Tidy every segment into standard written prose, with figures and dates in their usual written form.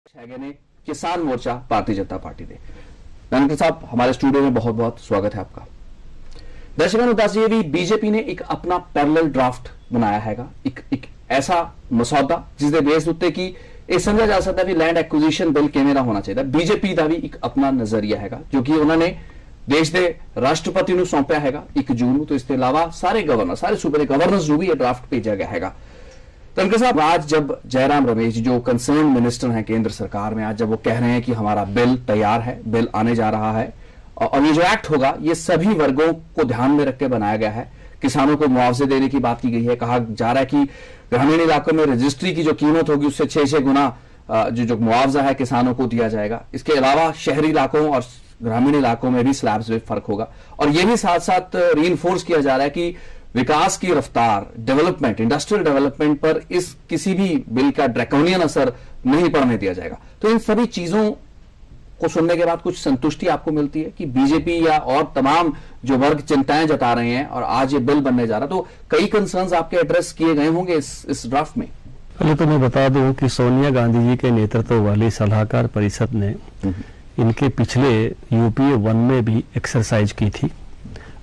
ने किसान मोर्चा भारतीय जनता पार्टी ने धनखड़ साहब हमारे स्टूडियो में बहुत बहुत स्वागत है आपका। दर्शकों बताइए भी बीजेपी ने एक अपना पैरेलल ड्राफ्ट बनाया हैगा, एक ऐसा मसौदा जिसके बेस उत्ते की ਇਹ ਸਮਝਿਆ ਜਾ ਸਕਦਾ ਵੀ ਲੈਂਡ ਐਕੁਜੀਸ਼ਨ ਬਿੱਲ ਕਿਵੇਂ ਦਾ ਹੋਣਾ ਚਾਹੀਦਾ। ਬੀਜੇਪੀ ਦਾ ਵੀ ਇੱਕ ਆਪਣਾ ਨਜ਼ਰੀਆ ਹੈਗਾ ਜੋ ਕਿ ਉਹਨਾਂ ਨੇ ਦੇਸ਼ ਦੇ ਰਾਸ਼ਟਰਪਤੀ ਨੂੰ ਸੌਂਪਿਆ ਹੈਗਾ 1 ਜੂਨ ਨੂੰ। तो इसके अलावा सारे गवर्नर, सारे सूबे के गवर्नर्स को भी ये ड्राफ्ट भेजा गया हैगा। धनखड़ साहब, आज जब जयराम रमेश जो कंसर्न मिनिस्टर हैं केंद्र सरकार में, आज जब वो कह रहे हैं कि हमारा बिल तैयार है, बिल आने जा रहा है और ये जो एक्ट होगा ये सभी वर्गों को ध्यान में रख के बनाया गया है। किसानों को मुआवजे देने की बात की गई है, कहा जा रहा है कि ग्रामीण इलाकों में रजिस्ट्री की जो कीमत होगी उससे 6 गुना जो मुआवजा है किसानों को दिया जाएगा। इसके अलावा शहरी इलाकों और ग्रामीण इलाकों में भी स्लैब्स में फर्क होगा और यह भी साथ साथ रीइंफोर्स किया जा रहा है कि विकास की रफ्तार, डेवलपमेंट, इंडस्ट्रियल डेवलपमेंट पर इस किसी भी बिल का ड्रैकोनियन असर नहीं पड़ने दिया जाएगा। तो इन सभी चीजों को सुनने के बाद कुछ संतुष्टि आपको मिलती है कि बीजेपी या और तमाम जो वर्ग चिंताएं जता रहे हैं और आज ये बिल बनने जा रहा, तो कई कंसर्न्स आपके एड्रेस किए गए होंगे इस ड्राफ्ट में। पहले तो मैं बता दूं कि सोनिया गांधी जी के नेतृत्व वाली सलाहकार परिषद ने इनके पिछले यूपीए 1 में भी एक्सरसाइज की थी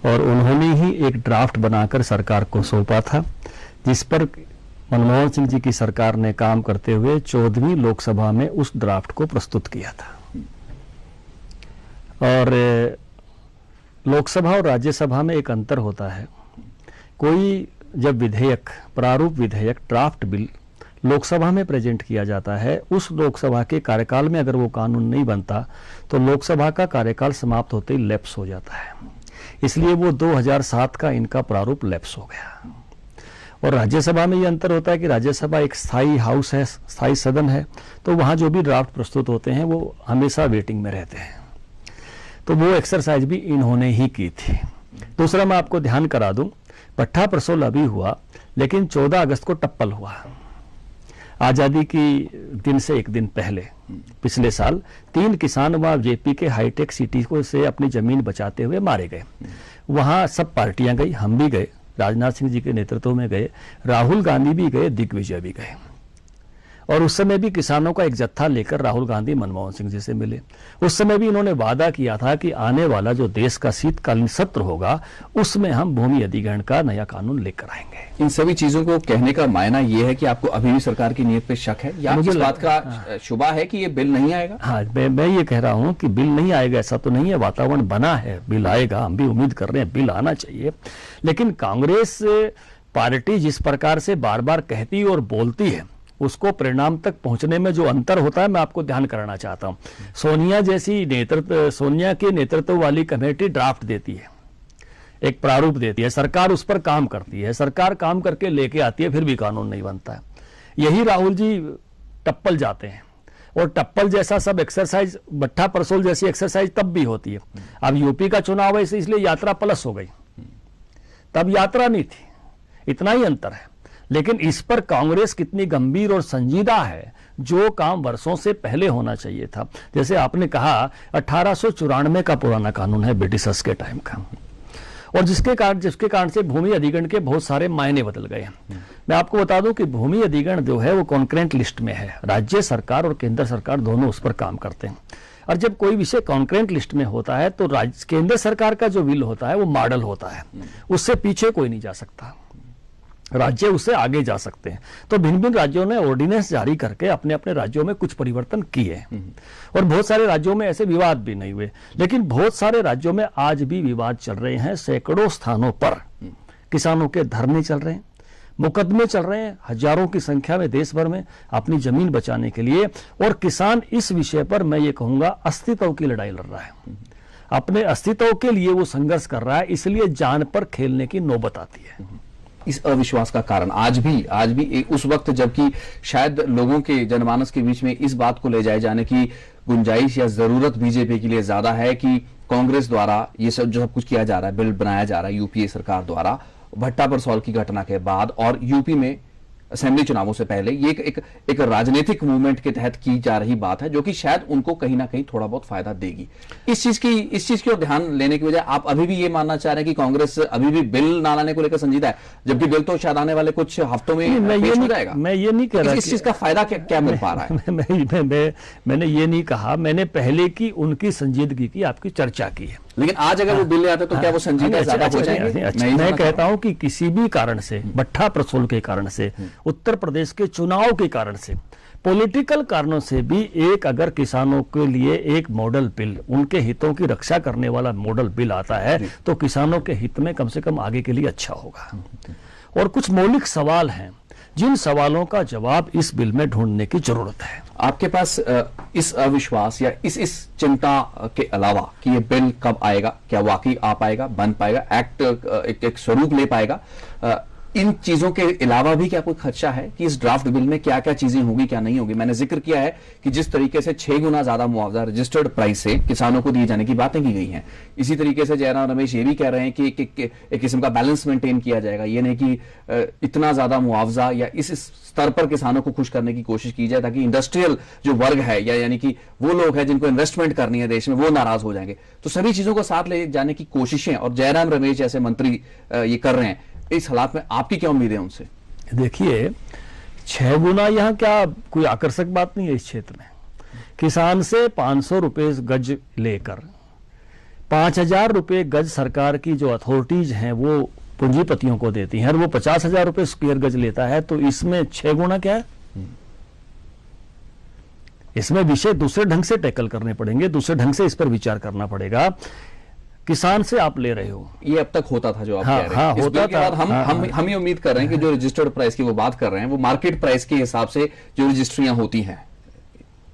और उन्होंने ही एक ड्राफ्ट बनाकर सरकार को सौंपा था, जिस पर मनमोहन सिंह जी की सरकार ने काम करते हुए 14वीं लोकसभा में उस ड्राफ्ट को प्रस्तुत किया था। और लोकसभा और राज्यसभा में एक अंतर होता है। कोई जब विधेयक, प्रारूप विधेयक, ड्राफ्ट बिल लोकसभा में प्रेजेंट किया जाता है, उस लोकसभा के कार्यकाल में अगर वो कानून नहीं बनता तो लोकसभा का कार्यकाल समाप्त होते ही लैप्स हो जाता है। इसलिए वो 2007 का इनका प्रारूप लैप्स हो गया। और राज्यसभा में ये अंतर होता है कि राज्यसभा एक स्थायी हाउस है, स्थायी सदन है, तो वहां जो भी ड्राफ्ट प्रस्तुत होते हैं वो हमेशा वेटिंग में रहते हैं। तो वो एक्सरसाइज भी इन्होंने ही की थी। दूसरा मैं आपको ध्यान करा दूं, पट्टा प्रसोल अभी हुआ लेकिन 14 अगस्त को टप्पल हुआ। आजादी की दिन से एक दिन पहले पिछले साल 3 किसान वहां जेपी के हाईटेक सिटी को से अपनी जमीन बचाते हुए मारे गए। वहां सब पार्टियां गई, हम भी गए, राजनाथ सिंह जी के नेतृत्व में गए, राहुल गांधी भी गए, दिग्विजय भी गए। और उस समय भी किसानों का एक जत्था लेकर राहुल गांधी मनमोहन सिंह जी से मिले। उस समय भी इन्होंने वादा किया था कि आने वाला जो देश का शीतकालीन सत्र होगा उसमें हम भूमि अधिग्रहण का नया कानून लेकर आएंगे। इन सभी चीजों को कहने का मायना यह है कि आपको अभी भी सरकार की नीयत पे शक है या मुझे इस बात का शुबा है कि ये बिल नहीं आएगा? हाँ, मैं ये कह रहा हूँ कि बिल नहीं आएगा ऐसा तो नहीं है। वातावरण बना है, बिल आएगा, हम भी उम्मीद कर रहे हैं बिल आना चाहिए। लेकिन कांग्रेस पार्टी जिस प्रकार से बार बार कहती और बोलती है उसको परिणाम तक पहुंचने में जो अंतर होता है मैं आपको ध्यान कराना चाहता हूं। सोनिया के नेतृत्व वाली कमेटी ड्राफ्ट देती है, एक प्रारूप देती है, सरकार उस पर काम करती है, सरकार काम करके लेके आती है, फिर भी कानून नहीं बनता है। यही राहुल जी टप्पल जाते हैं और टप्पल जैसा सब एक्सरसाइज, भट्टा परसोल जैसी एक्सरसाइज तब भी होती है। अब यूपी का चुनाव है इसलिए यात्रा प्लस हो गई, तब यात्रा नहीं थी, इतना ही अंतर है। लेकिन इस पर कांग्रेस कितनी गंभीर और संजीदा है, जो काम वर्षों से पहले होना चाहिए था। जैसे आपने कहा 1894 का पुराना कानून है, ब्रिटिशर्स के टाइम का, और जिसके कारण से भूमि अधिग्रहण के बहुत सारे मायने बदल गए हैं। मैं आपको बता दूं कि भूमि अधिग्रहण जो है वो कॉन्करेंट लिस्ट में है, राज्य सरकार और केंद्र सरकार दोनों उस पर काम करते हैं। और जब कोई विषय कॉन्करेंट लिस्ट में होता है तो केंद्र सरकार का जो बिल होता है वो मॉडल होता है, उससे पीछे कोई नहीं जा सकता, राज्य उससे आगे जा सकते हैं। तो भिन्न भिन्न राज्यों ने ऑर्डिनेंस जारी करके अपने अपने राज्यों में कुछ परिवर्तन किए और बहुत सारे राज्यों में ऐसे विवाद भी नहीं हुए। लेकिन बहुत सारे राज्यों में आज भी विवाद चल रहे हैं। सैकड़ों स्थानों पर किसानों के धरने चल रहे हैं, मुकदमे चल रहे हैं, हजारों की संख्या में देश भर में अपनी जमीन बचाने के लिए। और किसान इस विषय पर मैं ये कहूंगा अस्तित्व की लड़ाई लड़ रहा है, अपने अस्तित्व के लिए वो संघर्ष कर रहा है, इसलिए जान पर खेलने की नौबत आती है। इस अविश्वास का कारण आज भी उस वक्त जबकि शायद लोगों के जनमानस के बीच में इस बात को ले जाए जाने की गुंजाइश या जरूरत बीजेपी के लिए ज्यादा है कि कांग्रेस द्वारा ये सब जो सब कुछ किया जा रहा है, बिल बनाया जा रहा है यूपीए सरकार द्वारा, भट्टा परसौल की घटना के बाद और यूपी में असेंबली चुनावों से पहले, ये एक राजनीतिक मूवमेंट के तहत की जा रही बात है जो कि शायद उनको कहीं ना कहीं थोड़ा बहुत फायदा देगी। इस चीज की ओर ध्यान लेने की वजह आप अभी भी ये मानना चाह रहे हैं कि कांग्रेस अभी भी बिल ना लाने को लेकर संजीदा है, जबकि बिल तो शायद आने वाले कुछ हफ्तों में पेश हो जाएगा। मैं ये नहीं कह रहा इस चीज का फायदा क्या मिल पा रहा है? मैंने ये नहीं कहा, मैंने पहले की उनकी संजीदगी की आपकी चर्चा की है। लेकिन आज अगर वो बिल ले आते तो क्या वो संजीदा ज्यादा हो जाएंगे? मैं कहता हूं कि किसी भी कारण से, भट्ठा प्रसूल के कारण से, उत्तर प्रदेश के चुनाव के कारण से, पॉलिटिकल कारणों से भी एक अगर किसानों के लिए एक मॉडल बिल, उनके हितों की रक्षा करने वाला मॉडल बिल आता है तो किसानों के हित में कम से कम आगे के लिए अच्छा होगा। और कुछ मौलिक सवाल हैं जिन सवालों का जवाब इस बिल में ढूंढने की जरूरत है। आपके पास इस अविश्वास या इस चिंता के अलावा कि ये बिल कब आएगा, क्या वाकई आ पाएगा, बन पाएगा, एक्ट एक स्वरूप ले पाएगा, इन चीजों के अलावा भी क्या कोई खदशा है कि इस ड्राफ्ट बिल में क्या क्या चीजें होंगी, क्या नहीं होगी? मैंने जिक्र किया है कि जिस तरीके से 6 गुना ज्यादा मुआवजा रजिस्टर्ड प्राइस से किसानों को दिए जाने की बातें की गई हैं, इसी तरीके से जयराम रमेश ये भी कह रहे हैं कि एक किस्म का बैलेंस मेंटेन किया जाएगा। ये नहीं कि इतना ज्यादा मुआवजा या इस स्तर पर किसानों को खुश करने की कोशिश की जाए ताकि इंडस्ट्रियल जो वर्ग है या यानी कि वो लोग हैं जिनको इन्वेस्टमेंट करनी है देश में, वो नाराज हो जाएंगे। तो सभी चीजों को साथ ले जाने की कोशिशें और जयराम रमेश जैसे मंत्री ये कर रहे हैं, इस हालात में आपकी क्या उम्मीदें उनसे? देखिए, 6 गुना यहां क्या कोई आकर्षक बात नहीं है। इस क्षेत्र में किसान से 500 रुपए गज लेकर 5000 रुपए गज सरकार की जो अथॉरिटीज हैं वो पूंजीपतियों को देती हैं और वो 50,000 रुपए स्क्वायर गज लेता है, तो इसमें 6 गुना क्या है? इसमें विषय दूसरे ढंग से टैकल करने पड़ेंगे, दूसरे ढंग से इस पर विचार करना पड़ेगा। किसान से आप ले रहे हो, ये अब तक होता था जो आप कह रहे हैं। इस बिल के बाद हम ये उम्मीद कर रहे हैं कि जो रजिस्टर्ड प्राइस की वो बात कर रहे हैं वो मार्केट प्राइस के हिसाब से जो रजिस्ट्रियां होती हैं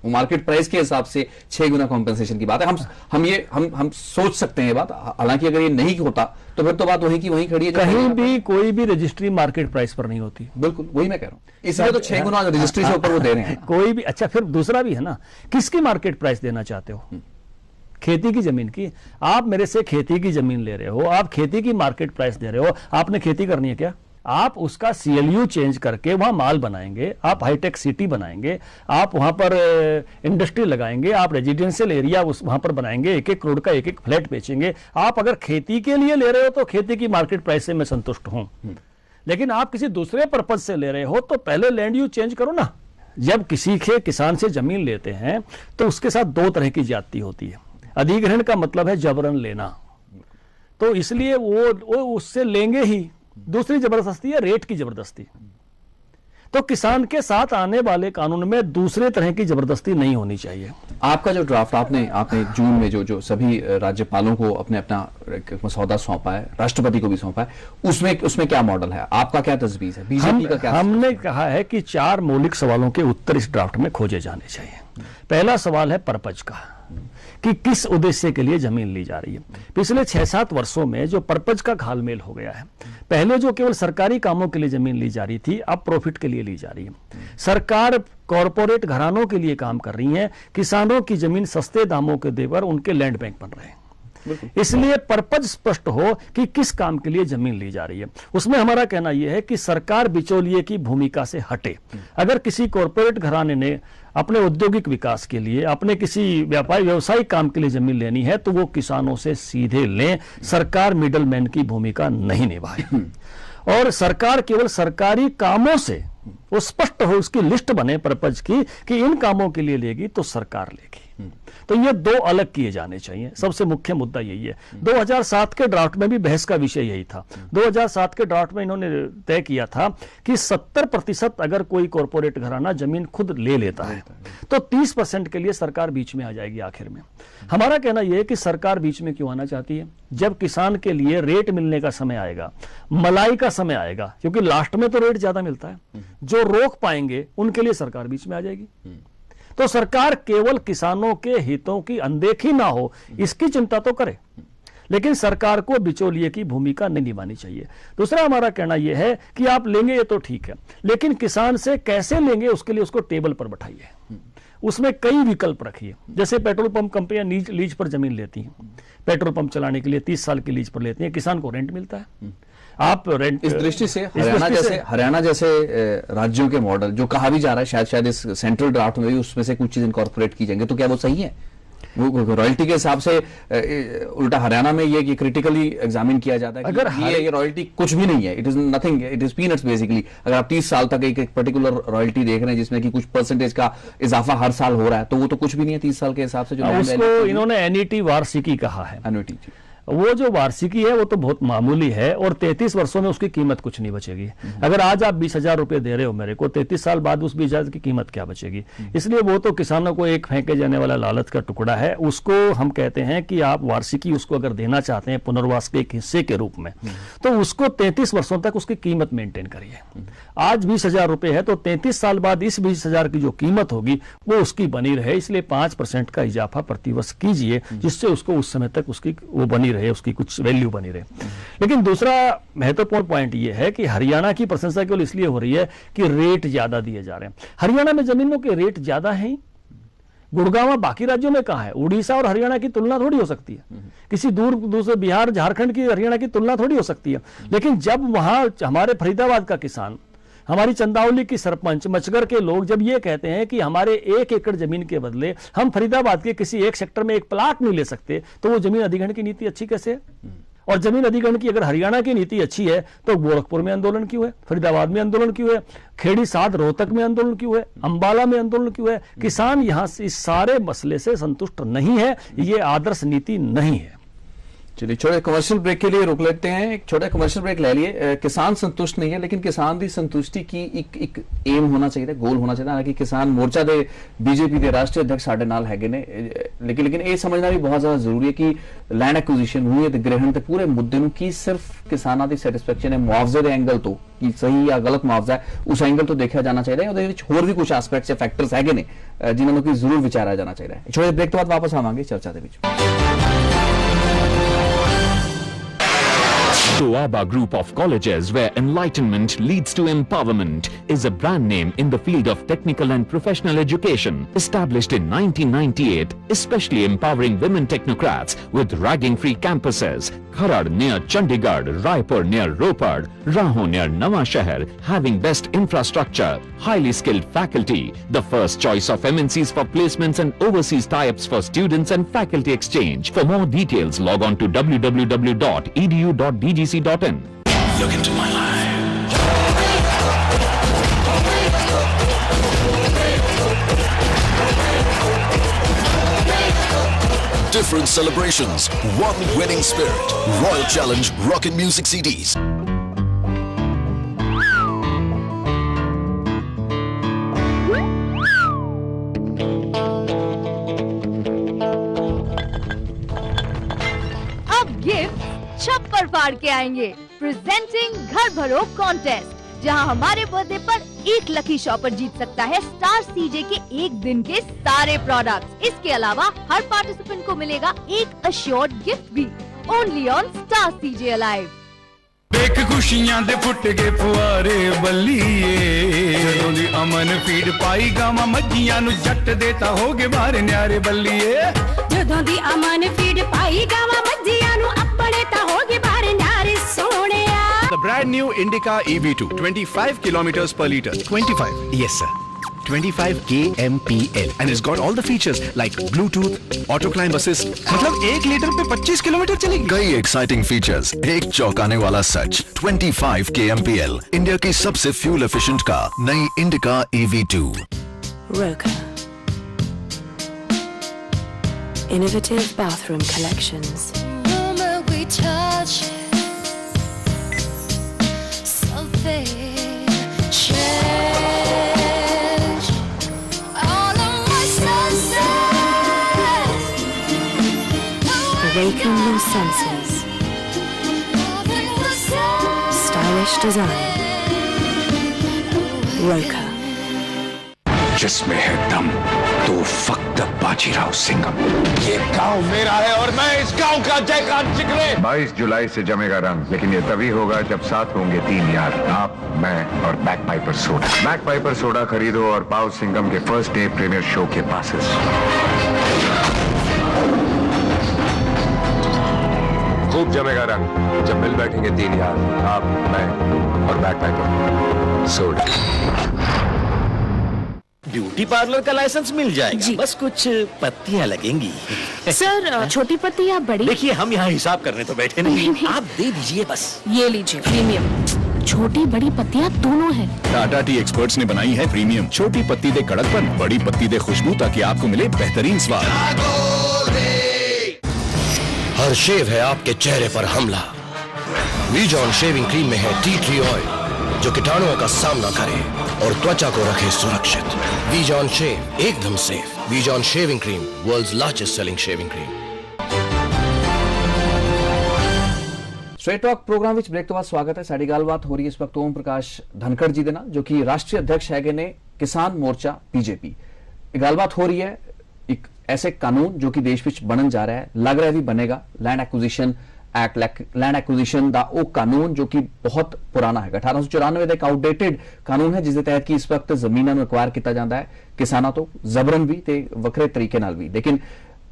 वो मार्केट प्राइस के हिसाब से 6 गुना कॉम्पेंसेशन की बात है। हम सोच सकते हैं ये बात, हालांकि अगर ये नहीं होता तो फिर तो बात वहीं की वहीं खड़ी है। कहीं भी कोई भी रजिस्ट्री मार्केट प्राइस पर नहीं होती। बिल्कुल वही मैं कह रहा हूं, इसलिए तो 6 गुना रजिस्ट्री से ऊपर वो दे रहे हैं। कोई भी अच्छा, फिर दूसरा भी है ना, किसकी मार्केट प्राइस देना चाहते हो? खेती की जमीन की। आप मेरे से खेती की जमीन ले रहे हो, आप खेती की मार्केट प्राइस दे रहे हो, आपने खेती करनी है क्या? आप उसका CLU चेंज करके वहां माल बनाएंगे, आप हाईटेक सिटी बनाएंगे, आप वहां पर इंडस्ट्री लगाएंगे, आप रेजिडेंशियल एरिया वहां पर बनाएंगे, 1-1 करोड़ का 1-1 फ्लैट बेचेंगे। आप अगर खेती के लिए ले रहे हो तो खेती की मार्केट प्राइस से मैं संतुष्ट हूं, लेकिन आप किसी दूसरे पर्पज से ले रहे हो तो पहले लैंड यूज चेंज करो ना। जब किसी के किसान से जमीन लेते हैं तो उसके साथ 2 तरह की ज्यादती होती है। अधिग्रहण का मतलब है जबरन लेना, तो इसलिए वो उससे लेंगे ही। दूसरी जबरदस्ती है रेट की जबरदस्ती। तो किसान के साथ आने वाले कानून में दूसरे तरह की जबरदस्ती नहीं होनी चाहिए। आपका जो ड्राफ्ट आपने जून में जो सभी राज्यपालों को अपना मसौदा सौंपा है, राष्ट्रपति को भी सौंपा है, उसमें क्या मॉडल है? आपका क्या तजवीज है? बीजेपी का क्या? हमने कहा है कि 4 मौलिक सवालों के उत्तर इस ड्राफ्ट में खोजे जाने चाहिए। पहला सवाल है परपज का, कि किस उद्देश्य के लिए जमीन ली जा रही है। पिछले 6-7 वर्षों में जो पर्पज का घालमेल हो गया है, पहले जो केवल सरकारी कामों के लिए जमीन ली जा रही थी, अब प्रॉफिट के लिए ली जा रही है। सरकार कॉरपोरेट घरानों के लिए काम कर रही है, किसानों की जमीन सस्ते दामों के देकर उनके लैंड बैंक बन रहे हैं। इसलिए पर्पज स्पष्ट हो कि किस काम के लिए जमीन ली जा रही है। उसमें हमारा कहना यह है कि सरकार बिचौलिए की भूमिका से हटे। अगर किसी कॉरपोरेट घराने ने अपने औद्योगिक विकास के लिए, अपने किसी व्यावसायिक काम के लिए जमीन लेनी है तो वो किसानों से सीधे लें, सरकार मिडलमैन की भूमिका नहीं निभाए। और सरकार केवल सरकारी कामों से वो स्पष्ट हो, उसकी लिस्ट बने पर्पज की कि इन कामों के लिए लेगी तो सरकार लेगी। तो ये 2 अलग किए जाने चाहिए। सबसे मुख्य मुद्दा यही है। 2007 के ड्राफ्ट में भी बहस का विषय यही था। 2007 के ड्राफ्ट में इन्होंने तय किया था कि 70% अगर कोई कॉरपोरेट घराना जमीन खुद ले लेता है तो 30% के लिए सरकार बीच में आ जाएगी आखिर में। हमारा कहना यह है कि सरकार बीच में क्यों आना चाहती है? जब किसान के लिए रेट मिलने का समय आएगा, मलाई का समय आएगा, क्योंकि लास्ट में तो रेट ज्यादा मिलता है, जो रोक पाएंगे उनके लिए सरकार बीच में आ जाएगी। तो सरकार केवल किसानों के हितों की अनदेखी ना हो, इसकी चिंता तो करे, लेकिन सरकार को बिचौलिए की भूमिका नहीं निभानी चाहिए। दूसरा हमारा कहना यह है कि आप लेंगे ये तो ठीक है, लेकिन किसान से कैसे लेंगे उसके लिए उसको टेबल पर बैठाइए, उसमें कई विकल्प रखिए। जैसे पेट्रोल पंप कंपनियां लीज पर जमीन लेती हैं, पेट्रोल पंप चलाने के लिए 30 साल की लीज पर लेती हैं, किसान को रेंट मिलता है। आप रेंट इस दृष्टि से हरियाणा जैसे राज्यों के मॉडल जो कहा भी जा रहा है, शायद इस सेंट्रल ड्राफ्ट में भी उसमें से कुछ चीज इनकॉर्पोरेट की जाएंगे, तो क्या वो सही है? वो रॉयल्टी के हिसाब से उल्टा हरियाणा में ये क्रिटिकली एग्जामिन किया जाता है कि अगर ये रॉयल्टी कुछ भी नहीं है, it is nothing, it is peanuts basically. अगर आप 30 साल तक एक पर्टिकुलर रॉयल्टी देख रहे हैं जिसमें कि कुछ परसेंटेज का इजाफा हर साल हो रहा है, तो वो तो कुछ भी नहीं है 30 साल के हिसाब से। जो उसको इन्होंने एन्युटी वार्षिकी कहा है। एन्युटी, वो जो वार्षिकी है वो तो बहुत मामूली है और 33 वर्षों में उसकी कीमत कुछ नहीं बचेगी। अगर आज आप 20,000 रुपए दे रहे हो मेरे को, 33 साल बाद उस 20,000 की कीमत क्या बचेगी? इसलिए वो तो किसानों को एक फेंके जाने वाला लालच का टुकड़ा है। उसको हम कहते हैं कि आप वार्षिकी उसको अगर देना चाहते हैं पुनर्वास के एक हिस्से के रूप में, तो उसको 33 वर्षों तक उसकी कीमत मेंटेन करिए। आज 20,000 रुपए है तो 33 साल बाद इस 20,000 की जो कीमत होगी वो उसकी बनी रहे, इसलिए 5% का इजाफा प्रतिवर्ष कीजिए, जिससे उसको उस समय तक उसकी वो बनी रहे, उसकी कुछ वैल्यू बनी रहे। लेकिन दूसरा महत्वपूर्ण पॉइंट ये है कि हरियाणा की प्रशंसा केवल इसलिए हो रही है कि रेट ज्यादा दिए जा रहे हैं। हरियाणा में जमीनों के रेट ज्यादा हैं, गुड़गांव बाकी राज्यों में कहां है? उड़ीसा और हरियाणा की तुलना थोड़ी हो सकती है, किसी दूसरे बिहार झारखंड की हरियाणा की तुलना थोड़ी हो सकती है। लेकिन जब वहां हमारे फरीदाबाद का किसान, हमारी चंदावली की सरपंच, मचगर के लोग जब ये कहते हैं कि हमारे 1 एकड़ जमीन के बदले हम फरीदाबाद के किसी एक सेक्टर में एक प्लाट नहीं ले सकते, तो वो जमीन अधिग्रहण की नीति अच्छी कैसे है? और जमीन अधिग्रहण की अगर हरियाणा की नीति अच्छी है तो गोरखपुर में आंदोलन क्यों है, फरीदाबाद में आंदोलन क्यों है, खेड़ी साध रोहतक में आंदोलन क्यों है, अंबाला में आंदोलन क्यों है? किसान यहां से इस सारे मसले से संतुष्ट नहीं है। ये आदर्श नीति नहीं है। चलिए छोटे कमर्शियल ब्रेक के लिए रुक लेते हैं, एक छोटा कमर्शियल ब्रेक ले लिए। किसान संतुष्ट नहीं है, लेकिन किसान की संतुष्टि की एक एम होना चाहिए, गोल होना चाहिए। हालांकि किसान मोर्चा दे बीजेपी के राष्ट्रीय अध्यक्ष साडे नाल हैगे ने, लेकिन ये समझना भी बहुत ज्यादा जरूरी है कि लैंड एक्विजिशन भूमि अधिग्रहण ते पूरे मुद्दे नूं की सिर्फ किसानां दी सैटिस्फैक्शन है मुआवजे दे एंगल तो कि सही या गलत मुआवजा है, उस एंगल तो देखा जाना चाहिए। ਉਹਦੇ ਵਿੱਚ ਹੋਰ ਵੀ ਕੁਝ ਐਸਪੈਕਟਸ ਜਾਂ ਫੈਕਟਰਸ ਹੈਗੇ ਨੇ ਜਿਨ੍ਹਾਂ ਨੂੰ ਕਿ ਜ਼ਰੂਰ ਵਿਚਾਰਿਆ ਜਾਣਾ ਚਾਹੀਦਾ ਹੈ। ਛੋਟੇ ਬ੍ਰੇਕ ਤੋਂ ਬਾਅਦ ਵਾਪਸ ਆਵਾਂਗੇ ਚਰਚਾ ਦੇ ਵਿੱਚ। Doaba Group of Colleges, where enlightenment leads to empowerment, is a brand name in the field of technical and professional education. Established in 1998, especially empowering women technocrats with ragging-free campuses. Kharad near Chandigarh, Raipur near Ropar, Raho near Nawashahar, having best infrastructure, highly skilled faculty, the first choice of MNCs for placements and overseas tie-ups for students and faculty exchange. For more details, log on to www.edu.dgc.in. Look into my life. Different celebrations, one winning spirit. Royal Challenge Rock and Music CDs. अब gift छप्पर फाड़ के आएंगे। Presenting घर भरो contest, जहां हमारे birthday पर एक लकी शॉपर जीत सकता है स्टार सीजे के एक दिन के सारे प्रोडक्ट्स। इसके अलावा हर पार्टिसिपेंट को मिलेगा एक अश्योर्ड गिफ्ट भी, only on star CJ alive. देख खुशियां दे फुट के फुआरे बल्लीए, जदों दी अमन फीड पाई गावां मज्जियां नु जट देता होगे बाहर न्यारे बल्लीए, जदों दी अमन फीड पाई गावां मज्जियां नु अपने ता होगे बाहर न्यारे सोहणिया। The brand new Indica EV2, 25 kilometers per liter. 25? Yes, sir. 25 kmpl and it's got all the features like Bluetooth, auto climb assist. मतलब 1 लीटर पे 25 किलोमीटर चलेगी। कई एक्साइटिंग फीचर्स, एक चौंकाने वाला सच। 25 kmpl, इंडिया की सबसे फ्यूल एफिशिएंट कार, नई indica EV2। Roka. Innovative bathroom collections. Awaken your senses. Stylish design. Roka. जिसमें है दम तो फक्त बाजीराव सिंघम। ये गांव मेरा है और मैं इस गांव का जयकार जिगरे। 22 जुलाई से जमेगा रंग, लेकिन ये तभी होगा जब साथ होंगे 3 यार, आप, मैं और back Piper soda. Back Piper soda खरीदो और पाओ सिंघम के फर्स्ट डे प्रीमियर शो के पासेस। खूब जमेगा रंग जब मिल बैठेंगे 3 यार, आप, मैं और back Piper soda. Beauty parlour का लाइसेंस मिल जाएगा, बस कुछ पत्तियां लगेंगी। सर छोटी पत्ती या बड़ी? देखिए हम यहाँ हिसाब करने तो बैठे नहीं, आप दे दीजिए बस। ये लीजिए प्रीमियम, छोटी बड़ी पत्तियां दोनों हैं। टाटा टी एक्सपर्ट्स ने बनाई है प्रीमियम। छोटी पत्ती दे कड़कपन, बड़ी पत्ती दे खुशबू, ताकि आपको मिले बेहतरीन स्वाद। हर शेव है आपके चेहरे पर हमला। वीजॉन शेविंग क्रीम में है टी ट्री ऑयल जो कीटाणुओं का सामना करे और त्वचा को रखे सुरक्षित। वीजॉन शेव एकदम safe. Vijohn shaving cream, world's largest selling shaving cream. Straight talk program ਵਿੱਚ ब्रेक तो बाद स्वागत है। साड़ी गलबात हो रही है इस वक्त ओम प्रकाश धनखड़ जी ਦੇ ਨਾਲ जो कि राष्ट्रीय अध्यक्ष है ने किसान मोर्चा बीजेपी। गलबात हो रही है एक ऐसे कानून जो कि देश ਵਿੱਚ बनन जा रहा है, लग रहा है भी बनेगा, land acquisition act, land acquisition ਦਾ ਉਹ ਕਾਨੂੰਨ जो कि बहुत पुराना है, 1894 ਦਾ ਇੱਕ ਆਊਟਡੇਟਡ ਕਾਨੂੰਨ ਹੈ ਜਿਸ ਦੇ ਤਹਿਤ ਕਿ ਇਸ ਵਕਤ ਜ਼ਮੀਨਾਂ ਨੂੰ ਐਕਵਾਇਰ ਕੀਤਾ ਜਾਂਦਾ ਹੈ ਕਿਸਾਨਾਂ ਤੋਂ ਜ਼ਬਰਨ ਵੀ ਤੇ ਵੱਖਰੇ ਤਰੀਕੇ ਨਾਲ ਵੀ। ਲੇਕਿਨ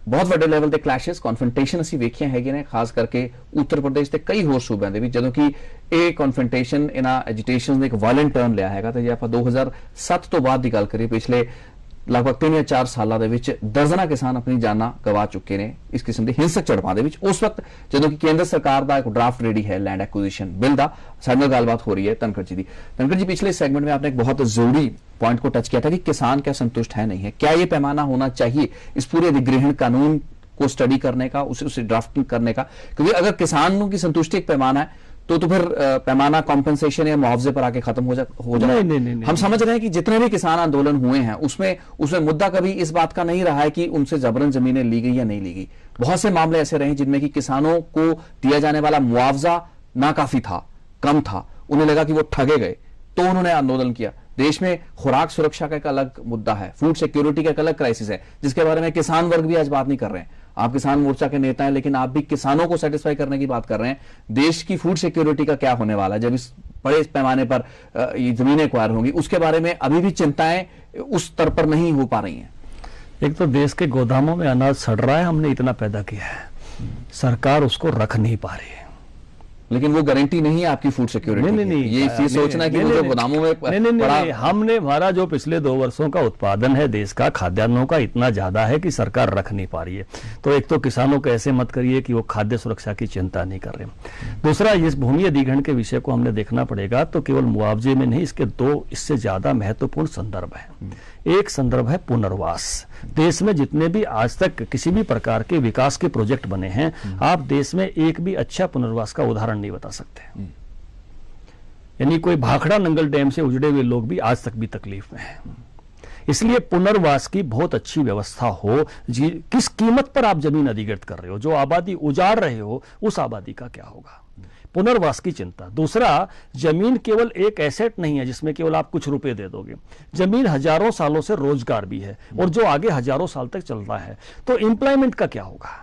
ਬਹੁਤ ਵੱਡੇ ਲੈਵਲ ਦੇ ਕਲੈਸ਼ਸ, ਕਨਫਰੰਟੇਸ਼ਨ ਅਸੀਂ ਵੇਖੀਆਂ ਹੈਗੇ ਨੇ, ਖਾਸ ਕਰਕੇ ਉੱਤਰ ਪ੍ਰਦੇਸ਼ ਤੇ ਕਈ ਹੋਰ ਸੂਬਿਆਂ ਦੇ ਵਿੱਚ, ਜਦੋਂ ਕਿ ਇਹ ਕਨਫਰੰਟੇਸ਼ਨ ਇਹਨਾਂ ਐਜੀਟੇਸ਼ਨ ਨੇ ਇੱਕ ਵਾਇਲੈਂਟ ਟਰਨ ਲਿਆ ਹੈਗਾ। ਤੇ ਜੇ ਆਪਾਂ 2007 ਤੋਂ ਬਾਅਦ ਦੀ ਗੱਲ ਕਰੀਏ, ਪਿਛਲੇ लगभग 3 या 4 ਸਾਲਾਂ ਦੇ ਵਿੱਚ ਦਰਜਨਾਂ ਕਿਸਾਨ ਆਪਣੀ ਜਾਨਾਂ ਗਵਾ ਚੁੱਕੇ ਨੇ ਇਸ ਕਿਸਮ ਦੇ ਹਿੰਸਕ ਝੜਪਾਂ ਦੇ ਵਿੱਚ। ਉਸ ਵਕਤ ਜਦੋਂ ਕਿ ਕੇਂਦਰ ਸਰਕਾਰ ਦਾ ਇੱਕ ड्राफ्ट रेडी है लैंड एक्विजिशन बिल का, साथ में गलबात हो रही है धनखड़ जी की। धनखड़ जी, पिछले सेगमेंट में आपने एक बहुत जरूरी पॉइंट को टच किया था कि किसान क्या संतुष्ट है नहीं है, क्या ये पैमाना होना चाहिए इस पूरे अधिग्रहण कानून को स्टडी करने का, उसे ड्राफ्टिंग करने का? क्योंकि अगर किसानों की संतुष्टि एक पैमाना है तो फिर पैमाना कॉम्पेंसेशन या मुआवजे पर आके खत्म हो जाए। नहीं। हम समझ रहे हैं कि जितने भी किसान आंदोलन हुए हैं उसमें मुद्दा कभी इस बात का नहीं रहा है कि उनसे जबरन जमीनें ली गई या नहीं ली गई। बहुत से मामले ऐसे रहे जिनमें कि किसानों को दिया जाने वाला मुआवजा नाकाफी था, कम था, उन्हें लगा कि वो ठगे गए तो उन्होंने आंदोलन किया। देश में खुराक सुरक्षा का एक अलग मुद्दा है, फूड सिक्योरिटी का एक अलग क्राइसिस है जिसके बारे में किसान वर्ग भी आज बात नहीं कर रहे हैं। आप किसान मोर्चा के नेता हैं लेकिन आप भी किसानों को सेटिस्फाई करने की बात कर रहे हैं। देश की फूड सिक्योरिटी का क्या होने वाला है जब इस बड़े पैमाने पर ये जमीनें एक्वायर होंगी, उसके बारे में अभी भी चिंताएं उस स्तर पर नहीं हो पा रही हैं। एक तो देश के गोदामों में अनाज सड़ रहा है, हमने इतना पैदा किया है, सरकार उसको रख नहीं पा रही है। लेकिन वो गारंटी नहीं है आपकी फूड सिक्योरिटी। नहीं, ये सोचना कि वो जो गोदामों में नहीं, हमने हमारा जो पिछले 2 वर्षों का उत्पादन है देश का खाद्यान्नों का इतना ज्यादा है कि सरकार रख नहीं पा रही है। तो एक तो किसानों को ऐसे मत करिए कि वो खाद्य सुरक्षा की चिंता नहीं कर रहे। दूसरा, इस भूमि अधिग्रहण के विषय को हमने देखना पड़ेगा तो केवल मुआवजे में नहीं, इसके 2 इससे ज्यादा महत्वपूर्ण संदर्भ है। एक संदर्भ है पुनर्वास। देश में जितने भी आज तक किसी भी प्रकार के विकास के प्रोजेक्ट बने हैं, आप देश में एक भी अच्छा पुनर्वास का उदाहरण नहीं बता सकते। यानी कोई भाखड़ा नंगल डैम से उजड़े हुए लोग भी आज तक भी तकलीफ में हैं। इसलिए पुनर्वास की बहुत अच्छी व्यवस्था हो। किस कीमत पर आप जमीन अधिग्रहित कर रहे हो, जो आबादी उजाड़ रहे हो उस आबादी का क्या होगा, पुनर्वास की चिंता। दूसरा, जमीन केवल एक एसेट नहीं है जिसमें केवल आप कुछ रुपए दे दोगे। जमीन हजारों सालों से रोजगार भी है और जो आगे हजारों साल तक चल रहा है। तो एम्प्लॉयमेंट का क्या होगा?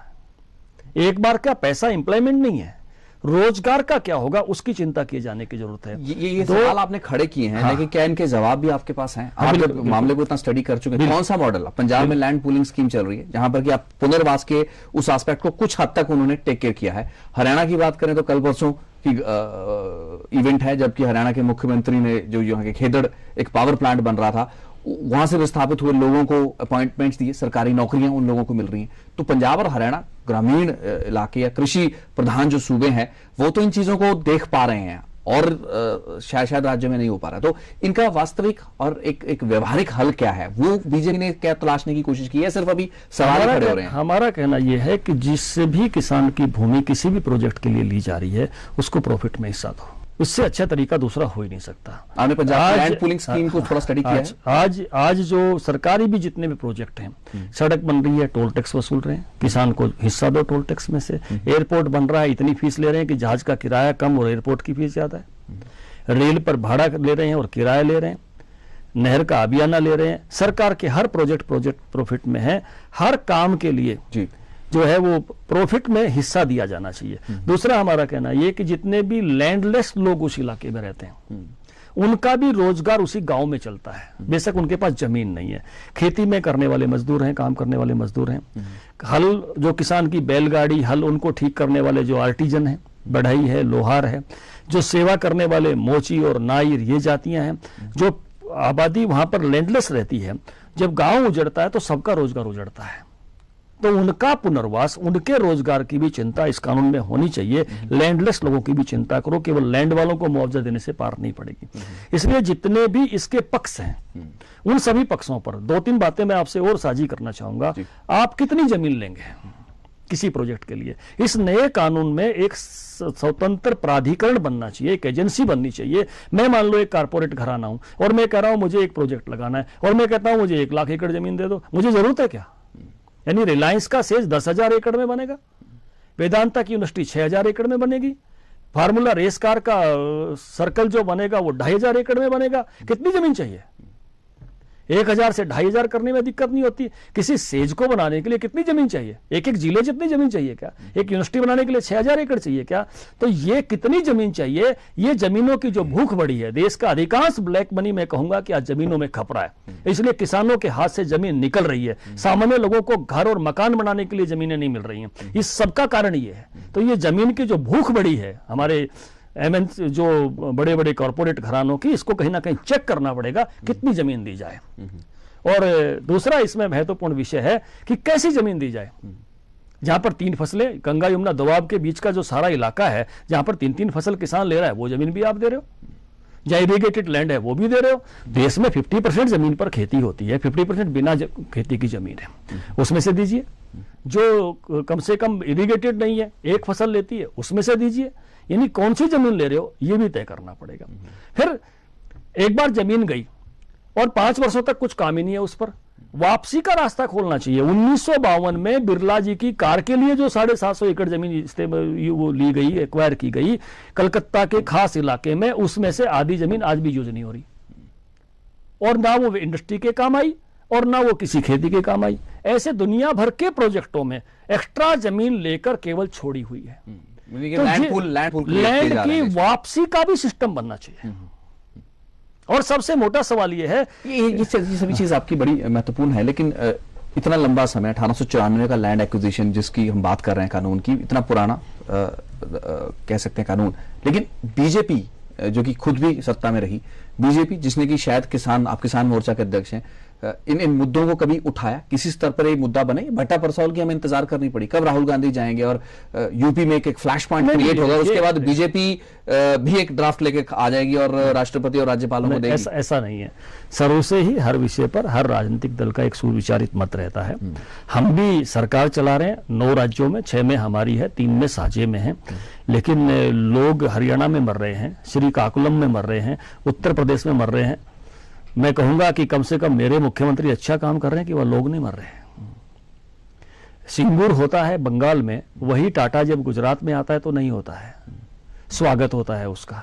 एक बार का पैसा एम्प्लॉयमेंट नहीं है, रोजगार का क्या होगा उसकी चिंता किए जाने की जरूरत है। ये सवाल आपने खड़े किए हैं, लेकिन क्या इनके जवाब भी आपके पास हैं? आप जब मामले को इतना स्टडी कर चुके हैं, कौन सा मॉडल? पंजाब में लैंड पूलिंग स्कीम चल रही है जहां पर कि आप पुनर्वास के उस एस्पेक्ट को कुछ हद तक उन्होंने टेक केयर किया है। हरियाणा की बात करें तो कल परसों की इवेंट है जबकि हरियाणा के मुख्यमंत्री ने जो यहाँ के खेदड़ एक पावर प्लांट बन रहा था वहां से विस्थापित हुए लोगों को अपॉइंटमेंट्स दिए, सरकारी नौकरियां उन लोगों को मिल रही हैं। तो पंजाब और हरियाणा ग्रामीण इलाके या कृषि प्रधान जो सूबे हैं वो तो इन चीजों को देख पा रहे हैं और शायद राज्य में नहीं हो पा रहा। तो इनका वास्तविक और एक व्यवहारिक हल क्या है, वो बीजेपी ने क्या तलाशने की कोशिश की है? सिर्फ अभी सवाल खड़े हो रहे हैं। हमारा कहना यह है कि जिससे भी किसान की भूमि किसी भी प्रोजेक्ट के लिए ली जा रही है उसको प्रॉफिट में हिस्सा दो। इससे अच्छा तरीका दूसरा हो ही नहीं सकता। आपने पंजाब लैंड पूलिंग स्कीम को थोड़ा स्टडी किया है? आज जो सरकारी भी जितने भी प्रोजेक्ट हैं, सड़क बन रही है, टोल टैक्स वसूल रहे हैं, किसान को हिस्सा दो टोल टैक्स में से। एयरपोर्ट बन रहा है, इतनी फीस ले रहे हैं कि जहाज का किराया कम और एयरपोर्ट की फीस ज्यादा है। रेल पर भाड़ा ले रहे हैं और किराया ले रहे हैं, नहर का आबियाना ले रहे हैं। सरकार के हर प्रोजेक्ट प्रॉफिट में है। हर काम के लिए जी जो है वो प्रॉफिट में हिस्सा दिया जाना चाहिए। दूसरा हमारा कहना यह कि जितने भी लैंडलेस लोग उस इलाके में रहते हैं उनका भी रोजगार उसी गांव में चलता है, बेशक उनके पास जमीन नहीं है। खेती में करने वाले मजदूर हैं, काम करने वाले मजदूर हैं। हल जो किसान की बैलगाड़ी, हल उनको ठीक करने वाले जो आर्टिजन हैं, बढ़ई है, लोहार है, जो सेवा करने वाले मोची और नायर, ये जातियां हैं। जो आबादी वहां पर लैंडलेस रहती है, जब गांव उजड़ता है तो सबका रोजगार उजड़ता है। तो उनका पुनर्वास, उनके रोजगार की भी चिंता इस कानून में होनी चाहिए। लैंडलेस लोगों की भी चिंता करो, केवल लैंड वालों को मुआवजा देने से पार नहीं पड़ेगी। इसलिए जितने भी इसके पक्ष हैं, उन सभी पक्षों पर 2-3 बातें मैं आपसे और साझी करना चाहूंगा। आप कितनी जमीन लेंगे किसी प्रोजेक्ट के लिए? इस नए कानून में एक स्वतंत्र प्राधिकरण बनना चाहिए, एक एजेंसी बननी चाहिए। मैं मान लो एक कारपोरेट घराना हूं और मैं कह रहा हूं मुझे एक प्रोजेक्ट लगाना है और मैं कहता हूं मुझे 1 लाख एकड़ जमीन दे दो, मुझे जरूरत है क्या? यानी रिलायंस का सेज 10,000 एकड़ में बनेगा, वेदांता की यूनिवर्सिटी 6,000 एकड़ में बनेगी, फार्मूला रेस कार का सर्कल जो बनेगा वो 2,500 एकड़ में बनेगा। कितनी जमीन चाहिए? 1,000 से 2,500 करने में दिक्कत नहीं होती। किसी सेज को बनाने के लिए कितनी जमीन चाहिए? एक जिले जितनी जमीन चाहिए क्या? एक यूनिवर्सिटी बनाने के लिए 6,000 एकड़ चाहिए क्या? तो ये कितनी जमीन चाहिए? ये जमीनों की जो भूख बढ़ी है, देश का अधिकांश ब्लैक मनी मैं कहूंगा कि आज जमीनों में खप रहा है, इसलिए किसानों के हाथ से जमीन निकल रही है। सामान्य लोगों को घर और मकान बनाने के लिए जमीनें नहीं मिल रही हैं। इस सबका कारण ये है। तो ये जमीन की जो भूख बढ़ी है हमारे एमएनसी, जो बड़े बड़े कॉर्पोरेट घरानों की, इसको कहीं ना कहीं चेक करना पड़ेगा कितनी जमीन दी जाए। और दूसरा इसमें महत्वपूर्ण विषय है कि कैसी जमीन दी जाए। जहां पर 3 फसलें, गंगा यमुना दोआब के बीच का जो सारा इलाका है, जहां पर 3-3 फसल किसान ले रहा है, वो जमीन भी आप दे रहे हो। जहां इरिगेटेड लैंड है वो भी दे रहे हो। देश में 50% जमीन पर खेती होती है, 50% बिना खेती की जमीन है, उसमें से दीजिए। जो कम से कम इरिगेटेड नहीं है, 1 फसल लेती है, उसमें से दीजिए। यानी कौन सी जमीन ले रहे हो ये भी तय करना पड़ेगा। फिर एक बार जमीन गई और 5 वर्षों तक कुछ काम ही नहीं है, उस पर वापसी का रास्ता खोलना चाहिए। 1952 में बिरला जी की कार के लिए जो 750 एकड़ जमीन वो ली गई, एक्वायर की गई कलकत्ता के खास इलाके में, उसमें से आधी जमीन आज भी यूज नहीं हो रही, और ना वो इंडस्ट्री के काम आई और ना वो किसी खेती के काम आई। ऐसे दुनिया भर के प्रोजेक्टों में एक्स्ट्रा जमीन लेकर केवल छोड़ी हुई है। तो लैंड की वापसी का भी सिस्टम बनना चाहिए। और सबसे मोटा सवाल ये है, ये सभी चीज आपकी बड़ी महत्वपूर्ण है, लेकिन इतना लंबा समय 1894 का लैंड एक्विजिशन जिसकी हम बात कर रहे हैं कानून की, इतना पुराना कह सकते हैं कानून, लेकिन बीजेपी जो कि खुद भी सत्ता में रही, बीजेपी जिसने कि शायद आप किसान मोर्चा के अध्यक्ष हैं, इन मुद्दों को कभी उठाया? किसी स्तर पर एक मुद्दा बने? भट्टा परसौल की हमें इंतजार करनी पड़ी, कब राहुल गांधी जाएंगे और यूपी में एक फ्लैश पॉइंट क्रिएट होगा, उसके बाद बीजेपी भी एक ड्राफ्ट लेके आ जाएगी और राष्ट्रपति और राज्यपालों को देगी? ऐसा नहीं है। शुरू से ही हर विषय पर हर राजनीतिक दल का एक सुविचारित मत रहता है। हम भी सरकार चला रहे हैं 9 राज्यों में, 6 में हमारी है, 3 में साझे में है, लेकिन लोग हरियाणा में मर रहे हैं, श्रीकाकुलम में मर रहे हैं, उत्तर प्रदेश में मर रहे हैं। मैं कहूंगा कि कम से कम मेरे मुख्यमंत्री अच्छा काम कर रहे हैं कि वह लोग नहीं मर रहे हैं। सिंगूर होता है बंगाल में, वही टाटा जब गुजरात में आता है तो नहीं होता है, स्वागत होता है उसका।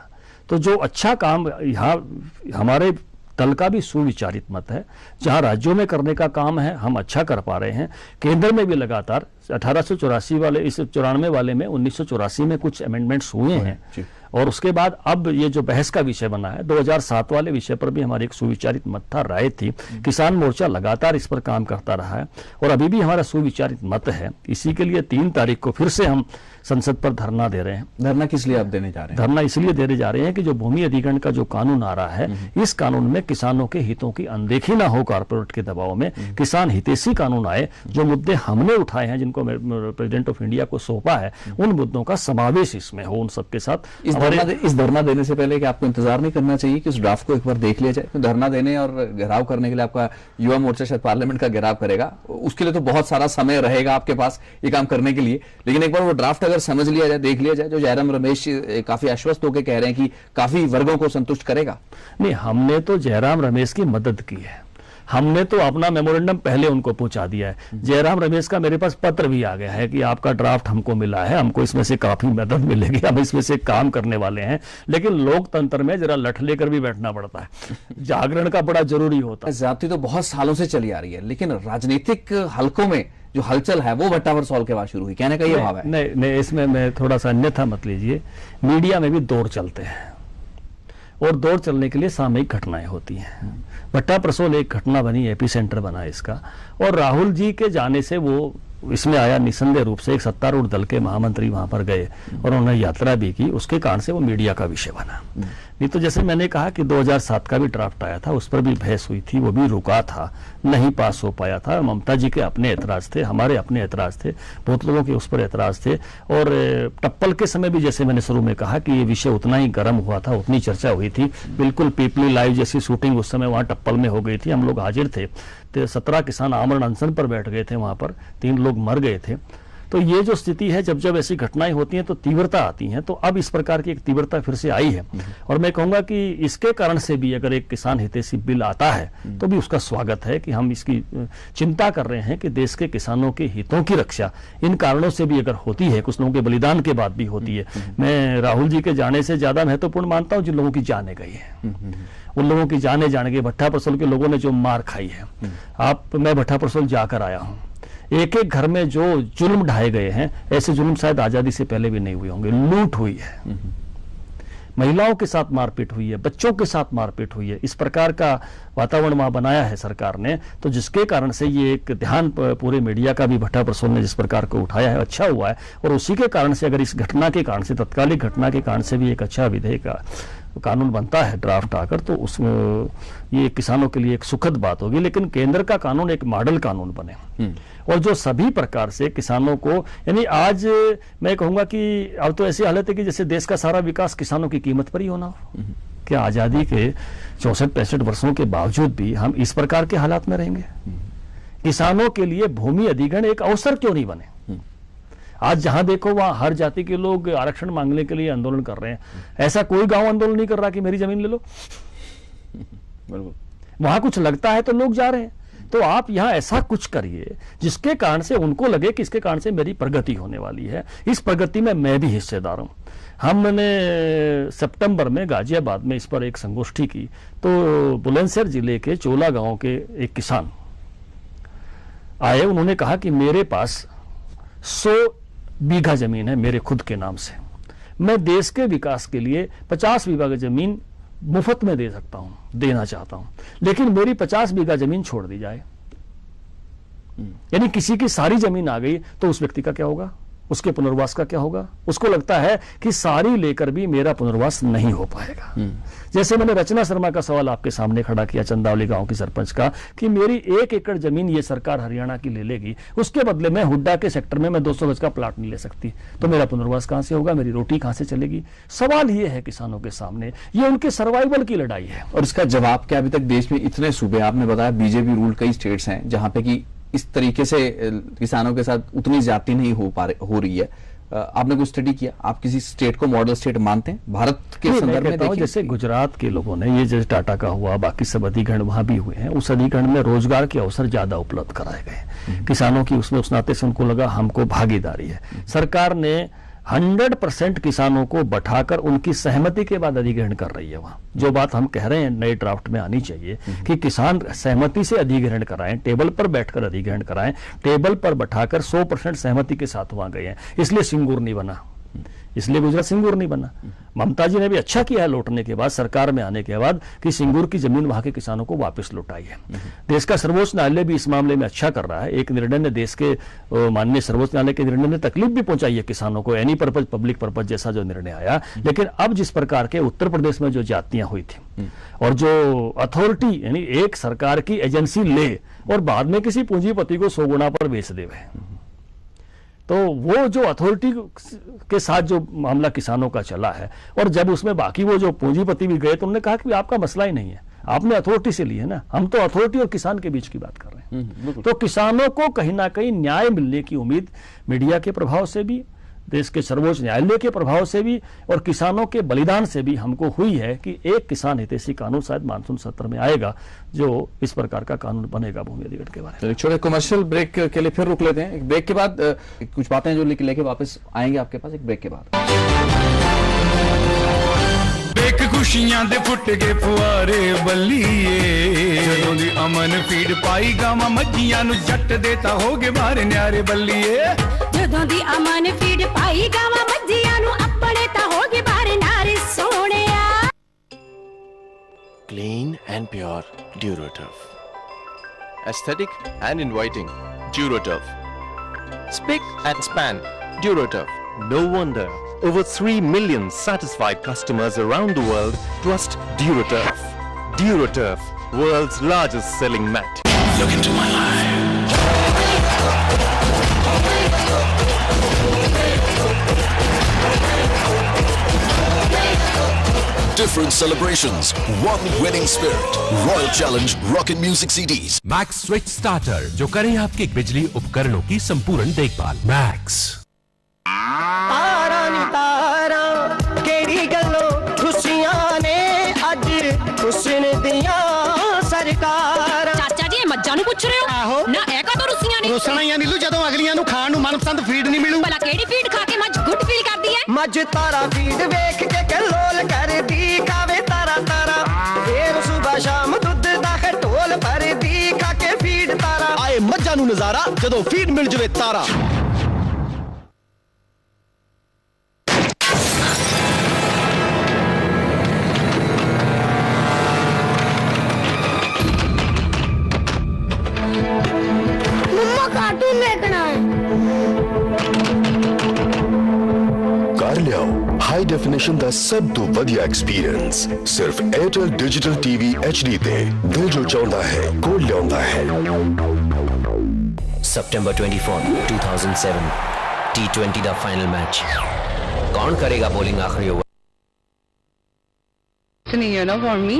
तो जो अच्छा काम यहाँ हमारे दल का भी सुविचारित मत है, जहां राज्यों में करने का काम है हम अच्छा कर पा रहे हैं। केंद्र में भी लगातार 1884 वाले, इस 94 वाले में 1984 में कुछ अमेंडमेंट्स हुए हैं, और उसके बाद अब ये जो बहस का विषय बना है 2007 वाले विषय पर भी हमारी एक सुविचारित मत था, राय थी। किसान मोर्चा लगातार इस पर काम करता रहा है और अभी भी हमारा सुविचारित मत है। इसी के लिए 3 तारीख को फिर से हम संसद पर धरना दे रहे हैं। धरना किस लिए आप देने जा रहे हैं? धरना इसलिए देने जा रहे हैं कि जो भूमि अधिग्रहण का जो कानून आ रहा है, इस कानून में किसानों के हितों की अनदेखी ना हो कॉर्पोरेट के दबाव में, किसान हितैषी कानून आए। जो मुद्दे हमने उठाए हैं, जिनको प्रेसिडेंट ऑफ इंडिया को सौंपा है, उन मुद्दों का समावेश इसमें हो उन सबके साथ। इस धरना देने से पहले कि आपको इंतजार नहीं करना चाहिए कि उस ड्राफ्ट को एक बार देख लिया जाए? तो धरना देने और घेराव करने के लिए आपका युवा मोर्चा शायद पार्लियामेंट का घेराव करेगा, उसके लिए तो बहुत सारा समय रहेगा आपके पास ये काम करने के लिए, लेकिन एक बार वो ड्राफ्ट अगर समझ लिया जाए, देख लिया जाए, जो जयराम रमेश काफी आश्वस्त होकर कह रहे हैं कि काफी वर्गों को संतुष्ट करेगा। नहीं, हमने तो जयराम रमेश की मदद की है, हमने तो अपना मेमोरेंडम पहले उनको पहुंचा दिया है। जयराम रमेश का मेरे पास पत्र भी आ गया है कि आपका ड्राफ्ट हमको मिला है, हमको इसमें से काफी मदद मिलेगी, हम इसमें से काम करने वाले हैं। लेकिन लोकतंत्र में जरा लठ लेकर भी बैठना पड़ता है, जागरण का बड़ा जरूरी होता है। ज्यादती तो बहुत सालों से चली आ रही है, लेकिन राजनीतिक हलकों में जो हलचल है वो भट्टा परसौल के बाद शुरू हुई, कहने का ये भाव है? नहीं, इसमें मैं थोड़ा सा अन्यथा मत लीजिए। मीडिया में भी दौर चलते हैं, और दौड़ चलने के लिए सामयिक घटनाएं होती हैं। भट्टा परसोल एक घटना बनी, एपी सेंटर बना इसका, और राहुल जी के जाने से वो इसमें आया निसंदेह रूप से। एक सत्तारूढ़ दल के महामंत्री वहां पर गए और उन्होंने यात्रा भी की, उसके कारण से वो मीडिया का विषय बना। नहीं तो जैसे मैंने कहा कि 2007 का भी ड्राफ्ट आया था, उस पर भी बहस हुई थी, वो भी रुका था, नहीं पास हो पाया था। ममता जी के अपने एतराज थे, हमारे अपने एतराज थे, बहुत लोगों के उस पर एतराज थे। और टप्पल के समय भी जैसे मैंने शुरू में कहा कि ये विषय उतना ही गर्म हुआ था, उतनी चर्चा हुई थी। बिल्कुल पीपली लाइव जैसी शूटिंग उस समय वहां टप्पल में हो गई थी, हम लोग हाजिर थे। 17 किसान आमरण अनशन पर बैठ गए थे वहां पर, 3 लोग मर गए थे। तो ये जो स्थिति है, जब जब ऐसी घटनाएं होती हैं तो तीव्रता आती है। तो अब इस प्रकार की एक तीव्रता फिर से आई है, और मैं कहूंगा कि इसके कारण से भी अगर एक किसान हितैषी बिल आता है तो भी उसका स्वागत है कि हम इसकी चिंता कर रहे हैं कि देश के किसानों के हितों की रक्षा इन कारणों से भी अगर होती है, कुछ लोगों के बलिदान के बाद भी होती है। मैं राहुल जी के जाने से ज्यादा महत्वपूर्ण मानता हूं जिन लोगों की जाने गई है, उन लोगों की जाने के भट्टा परसोल के लोगों ने जो मार खाई है। मैं भट्टा परसोल जाकर आया हूं, एक एक घर में जो जुल्म ढाए गए हैं, ऐसे जुल्म शायद आजादी से पहले भी नहीं हुए होंगे। लूट हुई है, महिलाओं के साथ मारपीट हुई है, बच्चों के साथ मारपीट हुई है। इस प्रकार का वातावरण वहां बनाया है सरकार ने, तो जिसके कारण से ये एक ध्यान पूरे मीडिया का भी भट्टा परसोल ने जिस प्रकार को उठाया है, अच्छा हुआ है। और उसी के कारण से, अगर इस घटना के कारण से, तत्कालिक घटना के कारण से भी एक अच्छा विधेयक कानून बनता है ड्राफ्ट आकर, तो उसमें ये किसानों के लिए एक सुखद बात होगी। लेकिन केंद्र का कानून एक मॉडल कानून बने और जो सभी प्रकार से किसानों को, यानी आज मैं कहूंगा कि अब तो ऐसी हालत है कि जैसे देश का सारा विकास किसानों की कीमत पर ही होना हो। क्या आजादी के 64-65 वर्षों के बावजूद भी हम इस प्रकार के हालात में रहेंगे? किसानों के लिए भूमि अधिग्रहण एक अवसर क्यों नहीं बने? आज जहां देखो वहां हर जाति के लोग आरक्षण मांगने के लिए आंदोलन कर रहे हैं। ऐसा कोई गांव आंदोलन नहीं कर रहा कि मेरी जमीन ले लो। वहां कुछ लगता है तो लोग जा रहे हैं। तो आप यहां ऐसा कुछ करिए जिसके कारण से उनको लगे कि इसके कारण से मेरी प्रगति होने वाली है, इस प्रगति में मैं भी हिस्सेदार हूं। हमने सितंबर में गाजियाबाद में इस पर एक संगोष्ठी की, तो बुलंदशहर जिले के चोला गांव के एक किसान आए। उन्होंने कहा कि मेरे पास 100 बीघा जमीन है मेरे खुद के नाम से, मैं देश के विकास के लिए 50 बीघा की जमीन मुफ्त में दे सकता हूं, देना चाहता हूं, लेकिन मेरी 50 बीघा जमीन छोड़ दी जाए। यानी किसी की सारी जमीन आ गई तो उस व्यक्ति का क्या होगा, उसके पुनर्वास का क्या होगा? उसको लगता है कि सारी लेकर भी मेरा पुनर्वास नहीं हो पाएगा। जैसे मैंने रचना शर्मा का सवाल आपके सामने खड़ा किया, चंदावली गांव की सरपंच का, कि मेरी 1 एकड़ जमीन ये सरकार हरियाणा की ले लेगी, उसके बदले में हुड्डा के सेक्टर में मैं 200 गज का प्लाट नहीं ले सकती, तो मेरा पुनर्वास कहां से होगा, मेरी रोटी कहां से चलेगी? सवाल ये है किसानों के सामने, ये उनके सर्वाइवल की लड़ाई है। और इसका जवाब क्या? अभी तक देश में इतने सूबे, आपने बताया बीजेपी रूल कई स्टेट्स हैं जहां पे कि इस तरीके से किसानों के साथ उतनी ज्यादती नहीं हो रही है। आपने कोई स्टडी किया? आप किसी स्टेट को मॉडल स्टेट मानते हैं भारत के संदर्भ में? देखिए, जैसे गुजरात के लोगों ने, ये जैसे टाटा का हुआ, बाकी सब अधिग्रहण वहां भी हुए हैं, उस अधिग्रहण में रोजगार के अवसर ज्यादा उपलब्ध कराए गए किसानों की। उसमें उस नाते से उनको लगा हमको भागीदारी है। सरकार ने 100% किसानों को बैठाकर उनकी सहमति के बाद अधिग्रहण कर रही है। वहां जो बात हम कह रहे हैं नए ड्राफ्ट में आनी चाहिए कि किसान सहमति से अधिग्रहण कराएं, टेबल पर बैठकर अधिग्रहण कराएं, टेबल पर बैठाकर 100% सहमति के साथ वहां गए हैं। इसलिए सिंगूर नहीं बना, इसलिए गुजरात सिंगूर नहीं बना। ममता जी ने भी अच्छा किया है लौटने के बाद, सरकार में आने के बाद, कि सिंगूर की जमीन वहां के किसानों को वापस लौटाई है। देश का सर्वोच्च न्यायालय भी इस मामले में अच्छा कर रहा है। एक निर्णय ने, देश के माननीय सर्वोच्च न्यायालय के निर्णय ने तकलीफ भी पहुंचाई है किसानों को, एनी पर्पज पब्लिक पर्पज जैसा जो निर्णय आया। लेकिन अब जिस प्रकार के उत्तर प्रदेश में जो जातियां हुई थी और जो अथॉरिटी, यानी एक सरकार की एजेंसी ले और बाद में किसी पूंजीपति को 100 गुना पर बेच देवे, तो वो जो अथॉरिटी के साथ जो मामला किसानों का चला है, और जब उसमें बाकी वो जो पूंजीपति भी गए तो उन्होंने कहा कि आपका मसला ही नहीं है, आपने अथॉरिटी से ली है ना, हम तो अथॉरिटी और किसान के बीच की बात कर रहे हैं। तो किसानों को कहीं ना कहीं न्याय मिलने की उम्मीद मीडिया के प्रभाव से भी, देश के सर्वोच्च न्यायालय के प्रभाव से भी और किसानों के बलिदान से भी हमको हुई है कि एक किसान हितैषी कानून शायद मानसून सत्र में आएगा जो इस प्रकार का कानून बनेगा भूमि अधिग्रहण के बारे में। एक छोटे कमर्शियल ब्रेक के लिए फिर रुक लेते हैं। एक ब्रेक के बाद कुछ बातें जो लेके वापस आएंगे आपके पास, एक ब्रेक के बाद। देख खुशियां दे फुट गए फुआरे बल्लीए, जदों दी अमन फीड पाई गावां मज्जियां नूं जट देता होगे बाहर न्यारे बल्लीए, जदों दी अमन फीड पाई गावां मज्जियां नूं अपने ता होगे बाहर नारे सोहणिया। Clean and pure Duroturf. Aesthetic and inviting Duroturf. Spick and span Duroturf. No wonder over 3 million satisfied customers around the world trust Duroturf. Duroturf, world's largest selling mat. Look into my life. Different celebrations, one winning spirit. Royal Challenge Rocket Music CDs. Max switch starter जो करे आपके बिजली उपकरणों की संपूर्ण देखभाल। Max. तारा नी तारा केड़ी गल्लो खुशियां ने अज हुस्न दियां सरकार। चाचा जी मज्जां नु पुछ रहे हो? आहो ना एका तो रुसियां ने। रुसना ही नीलू जदों अगलियां नु खाण नु मनपसंद फीड नहीं मिलू। भला केड़ी फीड खा के मज गुड फील करदी है? मज तारा फीड वेख के कलोल करदी खावे तारा तारा। फिर सुबह शाम दूध दा खटोल भरदी खा के फीड तारा। आए मज्जां नु नजारा जदों फीड मिल जवे तारा। कार्टून देखना है। कर लियाओ हाई डेफिनेशन दा सब तो वधिया एक्सपीरियंस सिर्फ एयरटेल डिजिटल टीवी HD ते दिल जो चाहता है को लियाउंदा है। September 24, 2007 T20 दा फाइनल मैच। कौन करेगा बॉलिंग आखिरी ओवर? फॉर मी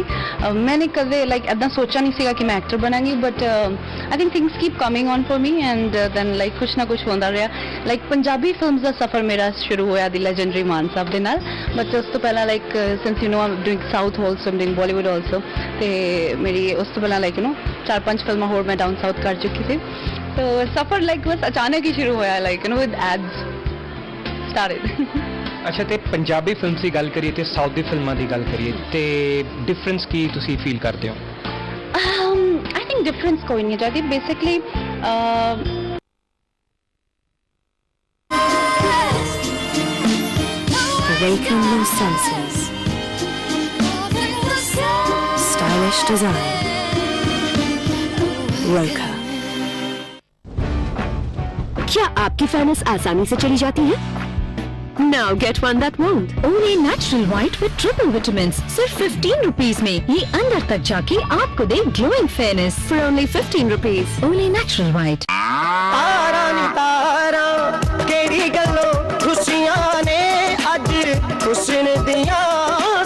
मैंने कदे लाइक ऐसा सोचा नहीं सीगा कि मैं एक्टर बनांगी but I think things keep coming on for me and then like कुछ ना कुछ होंदा रहा। लाइक पंजाबी फिल्म्स का सफर मेरा शुरू होया दी लेजेंडरी मान साहब दे नाल बट उस तो पहला like since you know I am doing south also I am doing Bollywood also ते मेरी उस तो पहला लाइक यू नो 4-5 फिल्मां होर मैं डाउन साउथ कर चुकी थी। तो सफर लाइक बस अचानक ही शुरू होया like you know with ads started. अच्छा ते पंजाबी फिल्म की गल करिए ते साउथ दी फिल्मां दी गल करिए ते डिफरेंस की तुसी फील करते हो? आई थिंक डिफरेंस कोई नहीं जाती basically Awaken your senses. Stylish design. Roka. क्या आपकी फैनेस आसानी से चली जाती है? Now get one that won't. Only natural white with triple vitamins. सिर्फ 15 रुपीस में ये अंदर तक जाके आपको दे glowing fairness for only 15 rupees. Only natural white. तारा नी तारा केड़ी गल्लो खुशियां ने अज हुस्न दियां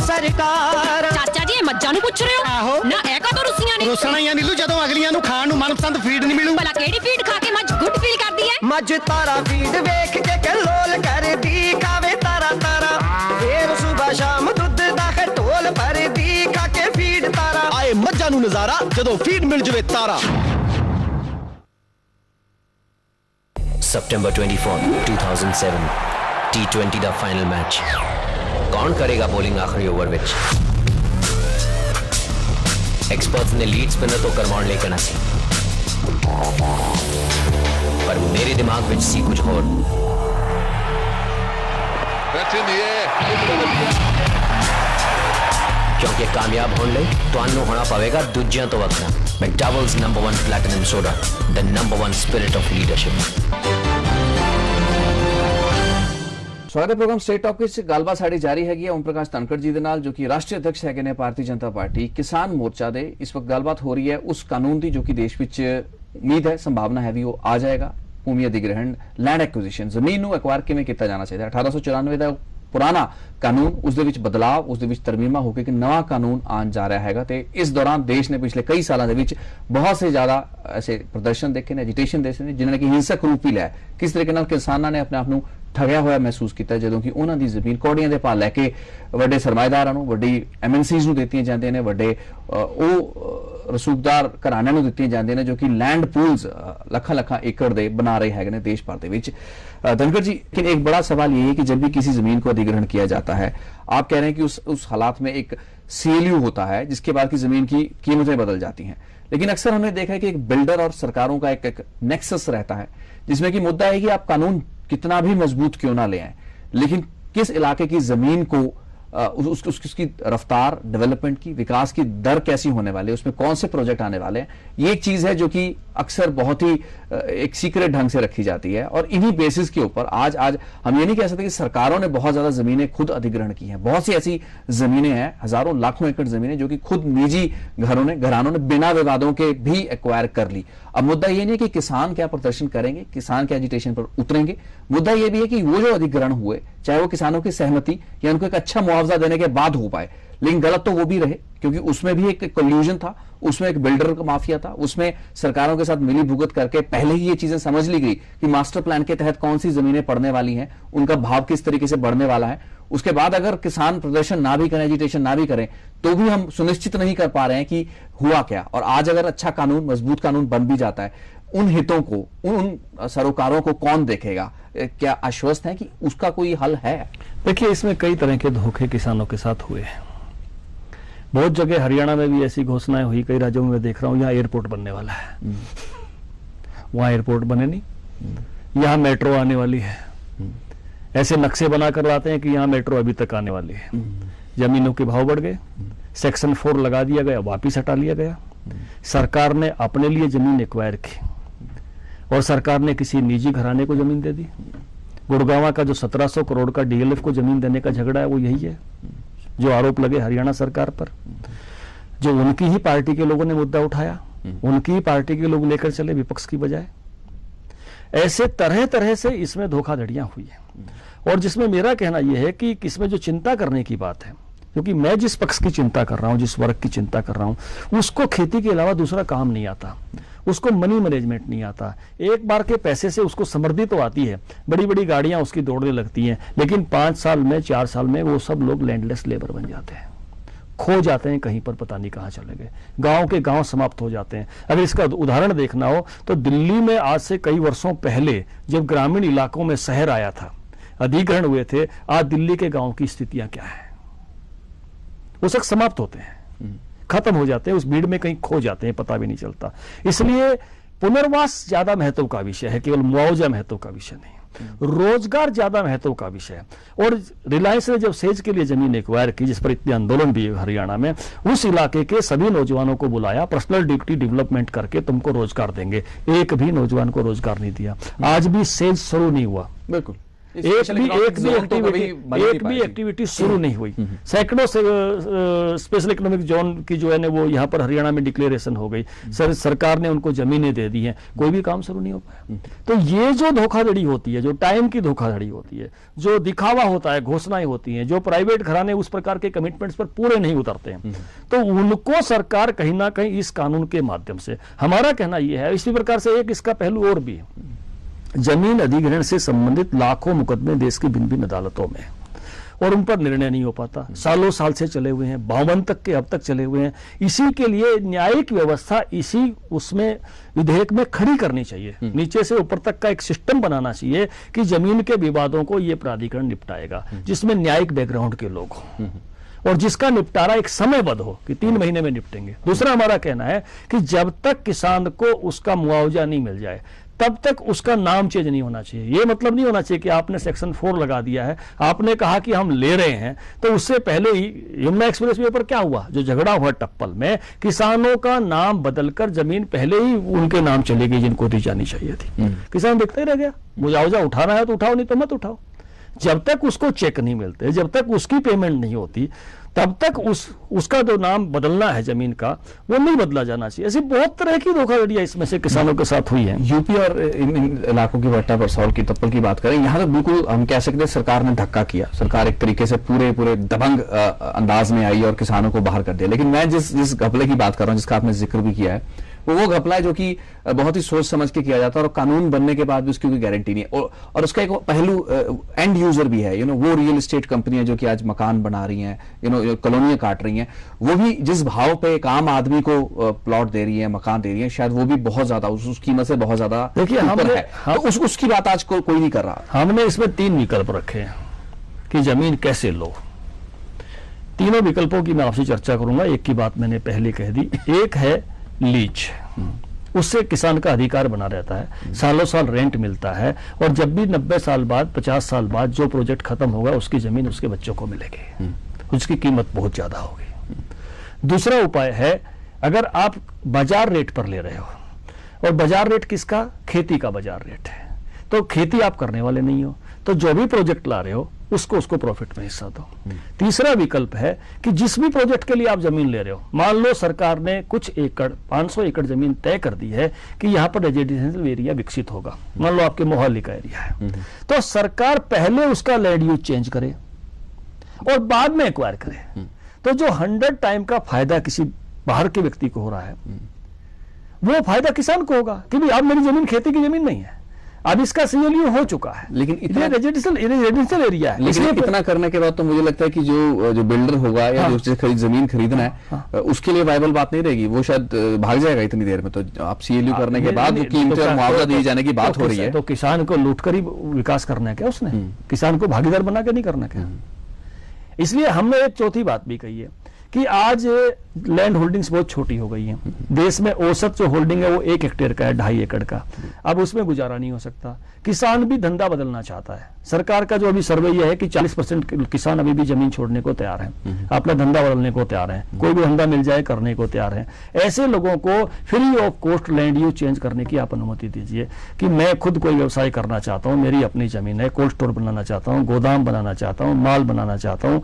सरकार। चाचा जी मज्जां नु पुछ रहे हो? आहो ना एका तो रुसियां ने। रुसना ही नीलू जदों अगलियां नु खाण नु मनपसंद फीड नहीं मिलू। भला केड़ी फीड खा के मज गुड फील करदी है? मज तारा फीड वेख के कलोल करदी खावे तारा तारा। फिर सुबह शाम दूध दा खटोल भरदी खा के फीड तारा। आए मज्जां नु नजारा जदों फीड मिल जवे तारा। September 24, 2007 T20 दा फाइनल मैच। कौन करेगा बॉलिंग आखिरी ओवर विच? एक्सपर्ट्स ने लीड स्पिनर तो करवाउण लेकर ना सी पर मेरे दिमाग विच सी कुछ और। क्योंकि कामयाब होने लई तुहानू होना पवेगा दूजियां तो वखरा। McDowell's number 1 platinum soda, the number 1 spirit of leadership. स्वागत है प्रोग्राम स्टेट टॉक की गलबात साड़ी जारी है ओम प्रकाश धनखड़ जी दे नाल जो कि राष्ट्रीय अध्यक्ष है ने भारतीय जनता पार्टी किसान मोर्चा दे। इस वक्त गलबात हो रही है उस कानून की जो कि देश विच उम्मीद है संभावना है भी वो आ जाएगा। भूमि अधिग्रहण लैंड एक्विजिशन जमीन नूं एक्वायर किवें कीता जाना चाहिए। 1894 का पुराना कानून उस दे विच बदलाव उस दे विच तरमीमा होकर कि नवा कानून आन जा रहा है। तो इस दौरान देश ने पिछले कई सालों के विच बहुत से ज्यादा ऐसे प्रदर्शन देखे ने एजिटेशन देखे ने जिन्होंने कि हिंसक रूप ही लिया। किस तरीके नाल किसानां ने अपने आप नूं ठगिया होया महसूस किया जदों कि उन्हां दी जमीन कौड़ियां दे भाव लैके वड्डे सरमाएदारां नूं वड्डी MNCs नूं दित्तियां जांदियां ने वड्डे रसूखदार घराणिਆਂ ਨੂੰ ਦਿੱਤੀਆਂ ਜਾਂਦੀਆਂ ਨੇ जो कि लैंड पूल्स ਲੱਖਾਂ ਲੱਖਾਂ एकड़ दे बना रहे हैं ने देश भर दे विच। धनखड़ जी लेकिन एक बड़ा सवाल ये है कि जब भी किसी जमीन को अधिग्रहण किया जाता है आप कह रहे हैं कि उस हालात में एक CLU होता है जिसके बाद की जमीन की कीमतें बदल जाती हैं। लेकिन अक्सर हमने देखा है कि एक बिल्डर और सरकारों का एक नेक्सस रहता है जिसमें कि मुद्दा है कि आप कानून कितना भी मजबूत क्यों ना ले आए लेकिन किस इलाके की जमीन को उसकी रफ्तार डेवलपमेंट की, विकास की दर कैसी होने वाली है, उसमें कौन से प्रोजेक्ट आने वाले हैं, ये एक चीज है जो कि अक्सर बहुत ही एक सीक्रेट ढंग से रखी जाती है। और इन्हीं बेसिस के ऊपर आज हम ये नहीं कह सकते कि सरकारों ने बहुत ज्यादा जमीनें खुद अधिग्रहण की हैं। बहुत सी ऐसी जमीनें हैं, हजारों लाखों एकड़ जमीनें जो कि खुद निजी घरानों ने बिना विवादों के भी एक्वायर कर ली। अब मुद्दा ये नहीं है कि किसान क्या प्रदर्शन करेंगे, किसान क्या एजिटेशन पर उतरेंगे, मुद्दा ये भी है कि वो जो अधिग्रहण हुए, चाहे वो किसानों की सहमति या उनको एक अच्छा मुआवजा देने के बाद हो पाए, लेकिन गलत तो वो भी रहे, क्योंकि उसमें भी एक कोल्यूजन था, उसमें एक बिल्डर का माफिया था, उसमें सरकारों के साथ मिली भुगत करके पहले ही ये चीजें समझ ली गई कि मास्टर प्लान के तहत कौन सी जमीनें पड़ने वाली हैं, उनका भाव किस तरीके से बढ़ने वाला है। उसके बाद अगर किसान प्रदर्शन ना भी करें, एजिटेशन ना भी करें, तो भी हम सुनिश्चित नहीं कर पा रहे हैं कि हुआ क्या। और आज अगर अच्छा कानून, मजबूत कानून बन भी जाता है, उन हितों को, उन सरोकारों को कौन देखेगा? क्या आश्वस्त है कि उसका कोई हल है? देखिए, इसमें कई तरह के धोखे किसानों के साथ हुए हैं। बहुत जगह हरियाणा में भी ऐसी घोषणाएं हुई, कई राज्यों में मैं देख रहा हूं यहाँ एयरपोर्ट बनने वाला है, वहां एयरपोर्ट बने नहीं, यहाँ मेट्रो आने वाली है, ऐसे नक्शे बनाकर लाते हैं कि यहाँ मेट्रो अभी तक आने वाली है। जमीनों के भाव बढ़ गए, सेक्शन 4 लगा दिया गया, वापिस हटा लिया गया। सरकार ने अपने लिए जमीन एक्वायर की और सरकार ने किसी निजी घराने को जमीन दे दी। गुड़गांव का जो 1700 करोड़ का डीएलएफ को जमीन देने का झगड़ा है, वो यही है जो आरोप लगे हरियाणा सरकार पर, जो उनकी ही पार्टी के लोगों ने मुद्दा उठाया, उनकी ही पार्टी के लोग लेकर चले विपक्ष की बजाय। ऐसे तरह तरह से इसमें धोखाधड़ियां हुई है। और जिसमें मेरा कहना यह है कि इसमें जो चिंता करने की बात है, क्योंकि मैं जिस पक्ष की चिंता कर रहा हूं, जिस वर्ग की चिंता कर रहा हूं, उसको खेती के अलावा दूसरा काम नहीं आता, उसको मनी मैनेजमेंट नहीं आता। एक बार के पैसे से उसको समृद्धि तो आती है, बड़ी बड़ी गाड़ियां उसकी दौड़ने लगती हैं, लेकिन 5 साल में, 4 साल में वो सब लोग लैंडलेस लेबर बन जाते हैं, खो जाते हैं कहीं पर, पता नहीं कहां चले गए, गांव के गांव समाप्त हो जाते हैं। अगर इसका उदाहरण देखना हो तो दिल्ली में आज से कई वर्षों पहले जब ग्रामीण इलाकों में शहर आया था, अधिग्रहण हुए थे, आज दिल्ली के गांव की स्थितियां क्या है? वो सब समाप्त होते हैं, खत्म हो जाते हैं, उस भीड़ में कहीं खो जाते हैं, पता भी नहीं चलता। इसलिए पुनर्वास ज्यादा महत्व का विषय है, केवल मुआवजा महत्व का विषय नहीं। रोजगार ज्यादा महत्व का विषय है। और रिलायंस ने जब सेज के लिए जमीन एक्वायर की, जिस पर इतने आंदोलन भी हरियाणा में, उस इलाके के सभी नौजवानों को बुलाया, पर्सनल ड्यूटी डेवलपमेंट करके तुमको रोजगार देंगे। एक भी नौजवान को रोजगार नहीं दिया, आज भी सेज शुरू नहीं हुआ। बिल्कुल, एक भी एक्टिविटी शुरू नहीं हुई। सैकड़ों स्पेशल इकोनॉमिक जोन की जो है ना, वो यहाँ पर हरियाणा में डिक्लेरेशन हो गई, सरकार ने उनको जमीनें दे दी हैं, कोई भी काम शुरू नहीं हो पाया। तो ये जो धोखाधड़ी होती है, जो टाइम की धोखाधड़ी होती है, जो दिखावा होता है, घोषणाएं होती हैं, जो प्राइवेट घराने उस प्रकार के कमिटमेंट्स पर पूरे नहीं उतरते हैं, तो उनको सरकार कहीं ना कहीं इस कानून के माध्यम से, हमारा कहना यह है, इसी प्रकार से एक इसका पहलू और भी है, जमीन अधिग्रहण से संबंधित लाखों मुकदमे देश की भिन्न भिन्न अदालतों में, और उन पर निर्णय नहीं हो पाता, सालों साल से चले हुए हैं, 52 तक के अब तक चले हुए हैं। इसी के लिए न्यायिक व्यवस्था इसी उसमें विधेयक में खड़ी करनी चाहिए, नीचे से ऊपर तक का एक सिस्टम बनाना चाहिए कि जमीन के विवादों को ये प्राधिकरण निपटाएगा, जिसमें न्यायिक बैकग्राउंड के लोग हों और जिसका निपटारा एक समयबद्ध हो कि 3 महीने में निपटेंगे। दूसरा हमारा कहना है कि जब तक किसान को उसका मुआवजा नहीं मिल जाए, तब तक उसका नाम चेंज नहीं होना चाहिए। ये मतलब नहीं होना चाहिए कि आपने सेक्शन 4 लगा दिया है, आपने कहा कि हम ले रहे हैं, तो उससे पहले ही यमुना एक्सप्रेस वे पर क्या हुआ, जो झगड़ा हुआ टप्पल में, किसानों का नाम बदलकर जमीन पहले ही उनके नाम चली गई जिनको दी जानी चाहिए थी। किसान देखते ही रह गया, मुआवजा उठाना है तो उठाओ, नहीं तो मत उठाओ। जब तक उसको चेक नहीं मिलते, जब तक उसकी पेमेंट नहीं होती, तब तक उसका जो नाम बदलना है जमीन का, वो नहीं बदला जाना चाहिए। ऐसी बहुत तरह की धोखाधड़ियां इसमें से किसानों के साथ हुई हैं। यूपी और इन इलाकों की वट्टा बरसौल की टप्पल की बात करें, यहाँ तो बिल्कुल हम कह सकते हैं सरकार ने धक्का किया, सरकार एक तरीके से पूरे दबंग अंदाज में आई और किसानों को बाहर कर दिया। लेकिन मैं जिस घपले की बात कर रहा हूँ, जिसका आपने जिक्र भी किया है, वो घपला है जो कि बहुत ही सोच समझ के किया जाता है और कानून बनने के बाद भी उसकी कोई गारंटी नहीं है। और उसका एक पहलू एंड यूजर भी है, वो रियल एस्टेट कंपनियां जो कि आज मकान बना रही हैं, कॉलोनियां काट रही हैं, वो भी जिस भाव पे एक आम आदमी को प्लॉट दे रही है, मकान दे रही है, शायद वो भी बहुत ज्यादा उस कीमत से बहुत ज्यादा देखिए ऊपर है। तो उसकी बात आज कोई नहीं कर रहा। हमने इसमें 3 विकल्प रखे हैं कि जमीन कैसे लो। तीनों विकल्पों की मैं आपसे चर्चा करूंगा। एक की बात मैंने पहले कह दी, एक है लीज, उससे किसान का अधिकार बना रहता है, सालों साल रेंट मिलता है, और जब भी 90 साल बाद, 50 साल बाद जो प्रोजेक्ट खत्म होगा उसकी जमीन उसके बच्चों को मिलेगी। उसकी कीमत बहुत ज्यादा होगी। दूसरा उपाय है, अगर आप बाजार रेट पर ले रहे हो, और बाजार रेट किसका? खेती का बाजार रेट है, तो खेती आप करने वाले नहीं हो, तो जो भी प्रोजेक्ट ला रहे हो उसको प्रॉफिट में हिस्सा दो। तीसरा विकल्प है कि जिस भी प्रोजेक्ट के लिए आप जमीन ले रहे हो, मान लो सरकार ने कुछ एकड़ 500 एकड़ जमीन तय कर दी है कि यहां पर रेजिडेंशियल एरिया विकसित होगा, मान लो आपके मोहाली का एरिया है, तो सरकार पहले उसका लैंड यूज चेंज करे और बाद में एक्वायर करे। तो जो 100 टाइम का फायदा किसी बाहर के व्यक्ति को हो रहा है, वो फायदा किसान को होगा कि भाई अब मेरी जमीन खेती की जमीन नहीं है, अब इसका सीएलयू हो चुका है, लेकिन इतना रेजिडेंशियल एरिया है। लेकिन इतना करने के बाद तो मुझे लगता है कि जो बिल्डर होगा या जो जमीन खरीदना है, उसके लिए वायबल बात नहीं रहेगी, वो शायद भाग जाएगा इतनी देर में। तो आप सीएलयू करने के बाद कीमत और मुआवजा दिए जाने की बात हो रही है, तो किसान को लूटकर ही विकास करना है क्या उसने? किसान को भागीदार बना के नहीं करना क्या? इसलिए हमने एक चौथी बात भी कही है कि आज लैंड होल्डिंग्स बहुत छोटी हो गई हैं। देश में औसत जो होल्डिंग है वो 1 हेक्टेयर का है, 2.5 एकड़ का। अब उसमें गुजारा नहीं हो सकता, किसान भी धंधा बदलना चाहता है। सरकार का जो अभी सर्वे यह है कि 40% किसान अभी भी जमीन छोड़ने को तैयार हैं, अपना धंधा बदलने को तैयार हैं, कोई भी धंधा मिल जाए करने को तैयार हैं। ऐसे लोगों को free of cost land use change करने की आप अनुमति दीजिए कि मैं खुद कोई व्यवसाय करना चाहता हूं, मेरी अपनी जमीन है, कोल्ड स्टोर बनाना चाहता हूं, गोदाम बनाना चाहता हूं, माल बनाना चाहता हूं,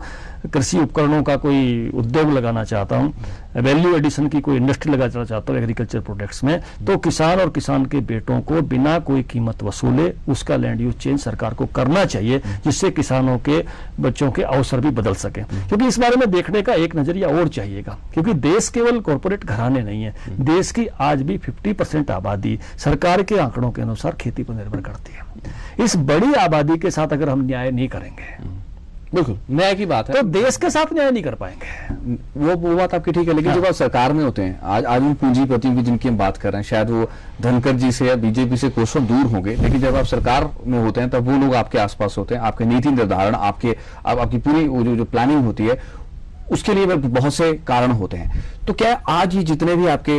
कृषि उपकरणों का कोई उद्योग लगाना चाहता हूं, वैल्यू एडिशन की कोई इंडस्ट्री लगाना चाहता हूं एग्रीकल्चर प्रोडक्ट्स में, तो किसान और किसान के बेटों को बिना कोई कीमत वसूले उसका लैंड यूज चेंज सरकार को करना चाहिए, जिससे किसानों के बच्चों के अवसर भी बदल सके। क्योंकि इस बारे में देखने का एक नजरिया और चाहिएगा, क्योंकि देश केवल कॉर्पोरेट घराने नहीं है, देश की आज भी 50% आबादी सरकार के आंकड़ों के अनुसार खेती पर निर्भर करती है। इस बड़ी आबादी के साथ अगर हम न्याय नहीं करेंगे, बिल्कुल न्याय की बात है, तो देश के साथ न्याय नहीं कर पाएंगे। वो बात आपकी ठीक है, लेकिन जब आप सरकार में होते हैं, आज उन पूंजीपतियों की जिनकी हम बात कर रहे हैं, शायद वो धनखड़ जी से या बीजेपी से कोसों दूर होंगे, लेकिन जब आप सरकार में होते हैं तब वो लोग आपके आसपास होते हैं, आपके नीति निर्धारण, आपकी पूरी जो प्लानिंग होती है उसके लिए बहुत से कारण होते हैं। तो क्या आज ये जितने भी आपके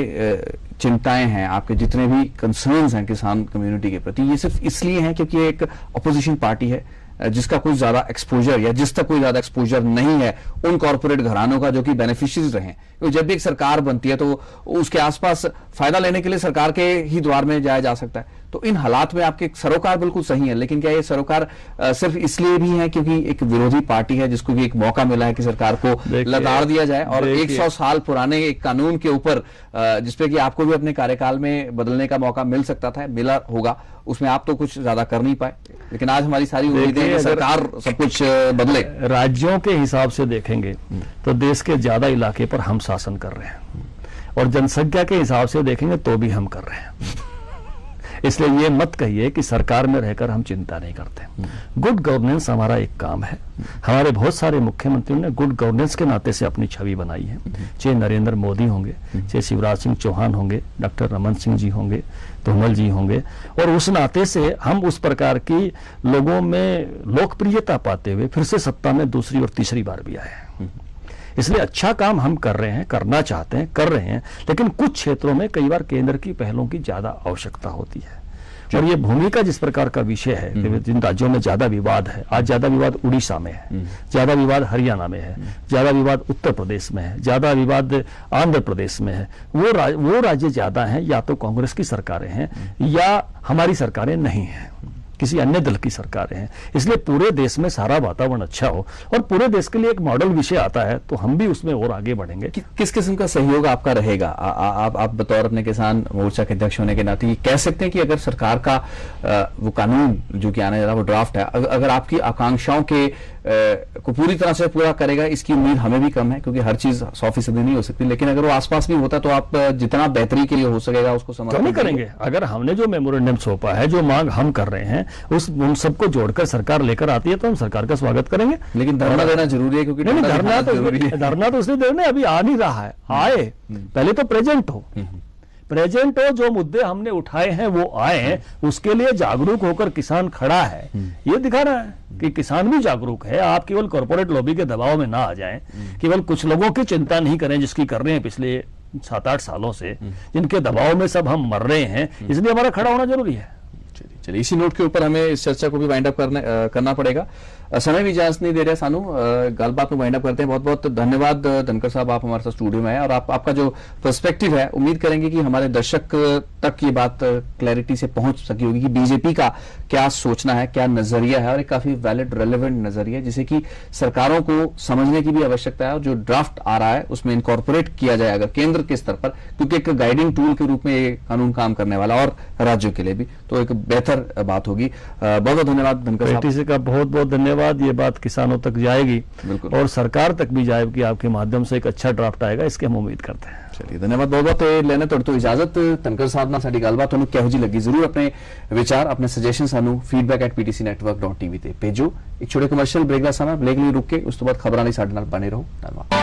चिंताएं हैं, आपके जितने भी कंसर्न्स हैं किसान कम्युनिटी के प्रति, ये सिर्फ इसलिए हैं क्योंकि एक अपोजिशन पार्टी है जिसका कोई ज्यादा एक्सपोजर या जिस तक कोई ज्यादा एक्सपोजर नहीं है उन कॉर्पोरेट घरानों का जो कि बेनिफिशियरीज रहे? क्योंकि जब भी एक सरकार बनती है तो उसके आसपास फायदा लेने के लिए सरकार के ही द्वार में जाया जा सकता है। तो इन हालात में आपके सरोकार बिल्कुल सही है, लेकिन क्या ये सरोकार सिर्फ इसलिए भी है क्योंकि एक विरोधी पार्टी है जिसको भी एक मौका मिला है कि सरकार को लताड़ दिया जाए, और 100 साल पुराने एक कानून के ऊपर जिसपे कि आपको भी अपने कार्यकाल में बदलने का मौका मिल सकता था, मिला होगा, उसमें आप तो कुछ ज्यादा कर नहीं पाए, लेकिन आज हमारी सारी उम्मीदें हैं कि सरकार सब कुछ बदले। राज्यों के हिसाब से देखेंगे तो देश के ज्यादा इलाके पर हम शासन कर रहे हैं, और जनसंख्या के हिसाब से देखेंगे तो भी हम कर रहे हैं। इसलिए ये मत कहिए कि सरकार में रहकर हम चिंता नहीं करते। गुड गवर्नेंस हमारा एक काम है। हमारे बहुत सारे मुख्यमंत्रियों ने गुड गवर्नेंस के नाते से अपनी छवि बनाई है, चाहे नरेंद्र मोदी होंगे, चाहे शिवराज सिंह चौहान होंगे, डॉक्टर रमन सिंह जी होंगे, तोमल जी होंगे, और उस नाते से हम उस प्रकार की लोगों में लोकप्रियता पाते हुए फिर से सत्ता में दूसरी और तीसरी बार भी आए हैं। इसलिए अच्छा काम हम कर रहे हैं, करना चाहते हैं, कर रहे हैं, लेकिन कुछ क्षेत्रों में कई बार केंद्र की पहलों की ज्यादा आवश्यकता होती है। और ये भूमि का जिस प्रकार का विषय है कि जिन राज्यों में ज्यादा विवाद है, आज ज्यादा विवाद उड़ीसा में है, ज्यादा विवाद हरियाणा में है, ज्यादा विवाद उत्तर प्रदेश में है, ज्यादा विवाद आंध्र प्रदेश में है, वो राज्य ज्यादा हैं, या तो कांग्रेस की सरकारें हैं या हमारी सरकारें नहीं हैं, किसी अन्य दल की सरकारें हैं। इसलिए पूरे देश में सारा वातावरण अच्छा हो और पूरे देश के लिए एक मॉडल विषय आता है तो हम भी उसमें और आगे बढ़ेंगे। किस किस्म का सहयोग आपका रहेगा? आप बतौर अपने किसान मोर्चा के अध्यक्ष होने के नाते कह सकते हैं कि अगर सरकार का वो कानून जो कि आने जा रहा है वो ड्राफ्ट है, अगर आपकी आकांक्षाओं के को पूरी तरह से पूरा करेगा, इसकी उम्मीद हमें भी कम है क्योंकि हर चीज 100% नहीं हो सकती, लेकिन अगर वो आसपास भी होता तो आप जितना बेहतरी के लिए हो सकेगा उसको समर्थन करेंगे। अगर हमने जो मेमोरेंडम सौंपा है, जो मांग हम कर रहे हैं, उन सबको जोड़कर सरकार लेकर आती है तो हम सरकार का स्वागत करेंगे। लेकिन धरना देना जरूरी है, क्योंकि धरना तो इसलिए देना अभी आ नहीं रहा है, आए पहले तो प्रेजेंट हो, जो मुद्दे हमने उठाए हैं वो आए हैं, उसके लिए जागरूक होकर किसान खड़ा है, ये दिखा रहा है कि किसान भी जागरूक है। आप केवल कॉर्पोरेट लॉबी के दबाव में ना आ जाएं, केवल कुछ लोगों की चिंता नहीं करें जिसकी कर रहे हैं पिछले 7-8 सालों से, जिनके दबाव में सब हम मर रहे हैं, इसलिए हमारा खड़ा होना जरूरी है। चलिए इसी नोट के ऊपर हमें इस चर्चा को भी वाइंड अप करना पड़ेगा। समय भी इजाजत नहीं दे रहा सानू, गलबात में वाइंड अप करते हैं। बहुत बहुत धन्यवाद धनखड़ साहब, आप हमारे साथ स्टूडियो में आए और आपका जो पर्सपेक्टिव है, उम्मीद करेंगे कि हमारे दर्शक तक ये बात क्लैरिटी से पहुंच सकी होगी कि बीजेपी का क्या सोचना है, क्या नजरिया है, और एक काफी वैलिड रेलेवेंट नजरिया जिसे कि सरकारों को समझने की भी आवश्यकता है और जो ड्राफ्ट आ रहा है उसमें इनकॉर्पोरेट किया जाए अगर केंद्र के स्तर पर, क्योंकि एक गाइडिंग टूल के रूप में ये कानून काम करने वाला और राज्यों के लिए भी तो एक बेहतर बात होगी। बहुत बहुत धन्यवाद धनखड़ साहब। PTC का बहुत बहुत धन्यवाद। ये बात किसानों तक जाएगी और सरकार तक भी जाएगी, आपके माध्यम से एक अच्छा ड्राफ्ट आएगा, इसकी हम उम्मीद करते हैं। चलिए धन्यवाद बहुत बहुत। लेने तो इजाजत धनखड़ साहब ਨਾਲ ਸਾਡੀ ਗੱਲਬਾਤ ਤੁਹਾਨੂੰ ਕਿਹੋ ਜਿਹੀ ਲੱਗੀ ਜ਼ਰੂਰ ਆਪਣੇ ਵਿਚਾਰ ਆਪਣੇ ਸੁਜੈਸ਼ਨ ਸਾਨੂੰ feedback@ptcnetwork.tv ਤੇ ਭੇਜੋ। ਇੱਕ ਛੋਟੇ ਕਮਰਸ਼ੀਅਲ ਬ੍ਰੇਕ ਦਾ ਸਮਾਂ, ਬ੍ਰੇਕ ਲਈ ਰੁਕ ਕੇ ਉਸ ਤੋਂ ਬਾਅਦ ਖਬਰਾਂ ਲਈ ਸਾਡੇ ਨਾਲ ਬਣੇ ਰਹੋ। ਧੰਨਵਾਦ।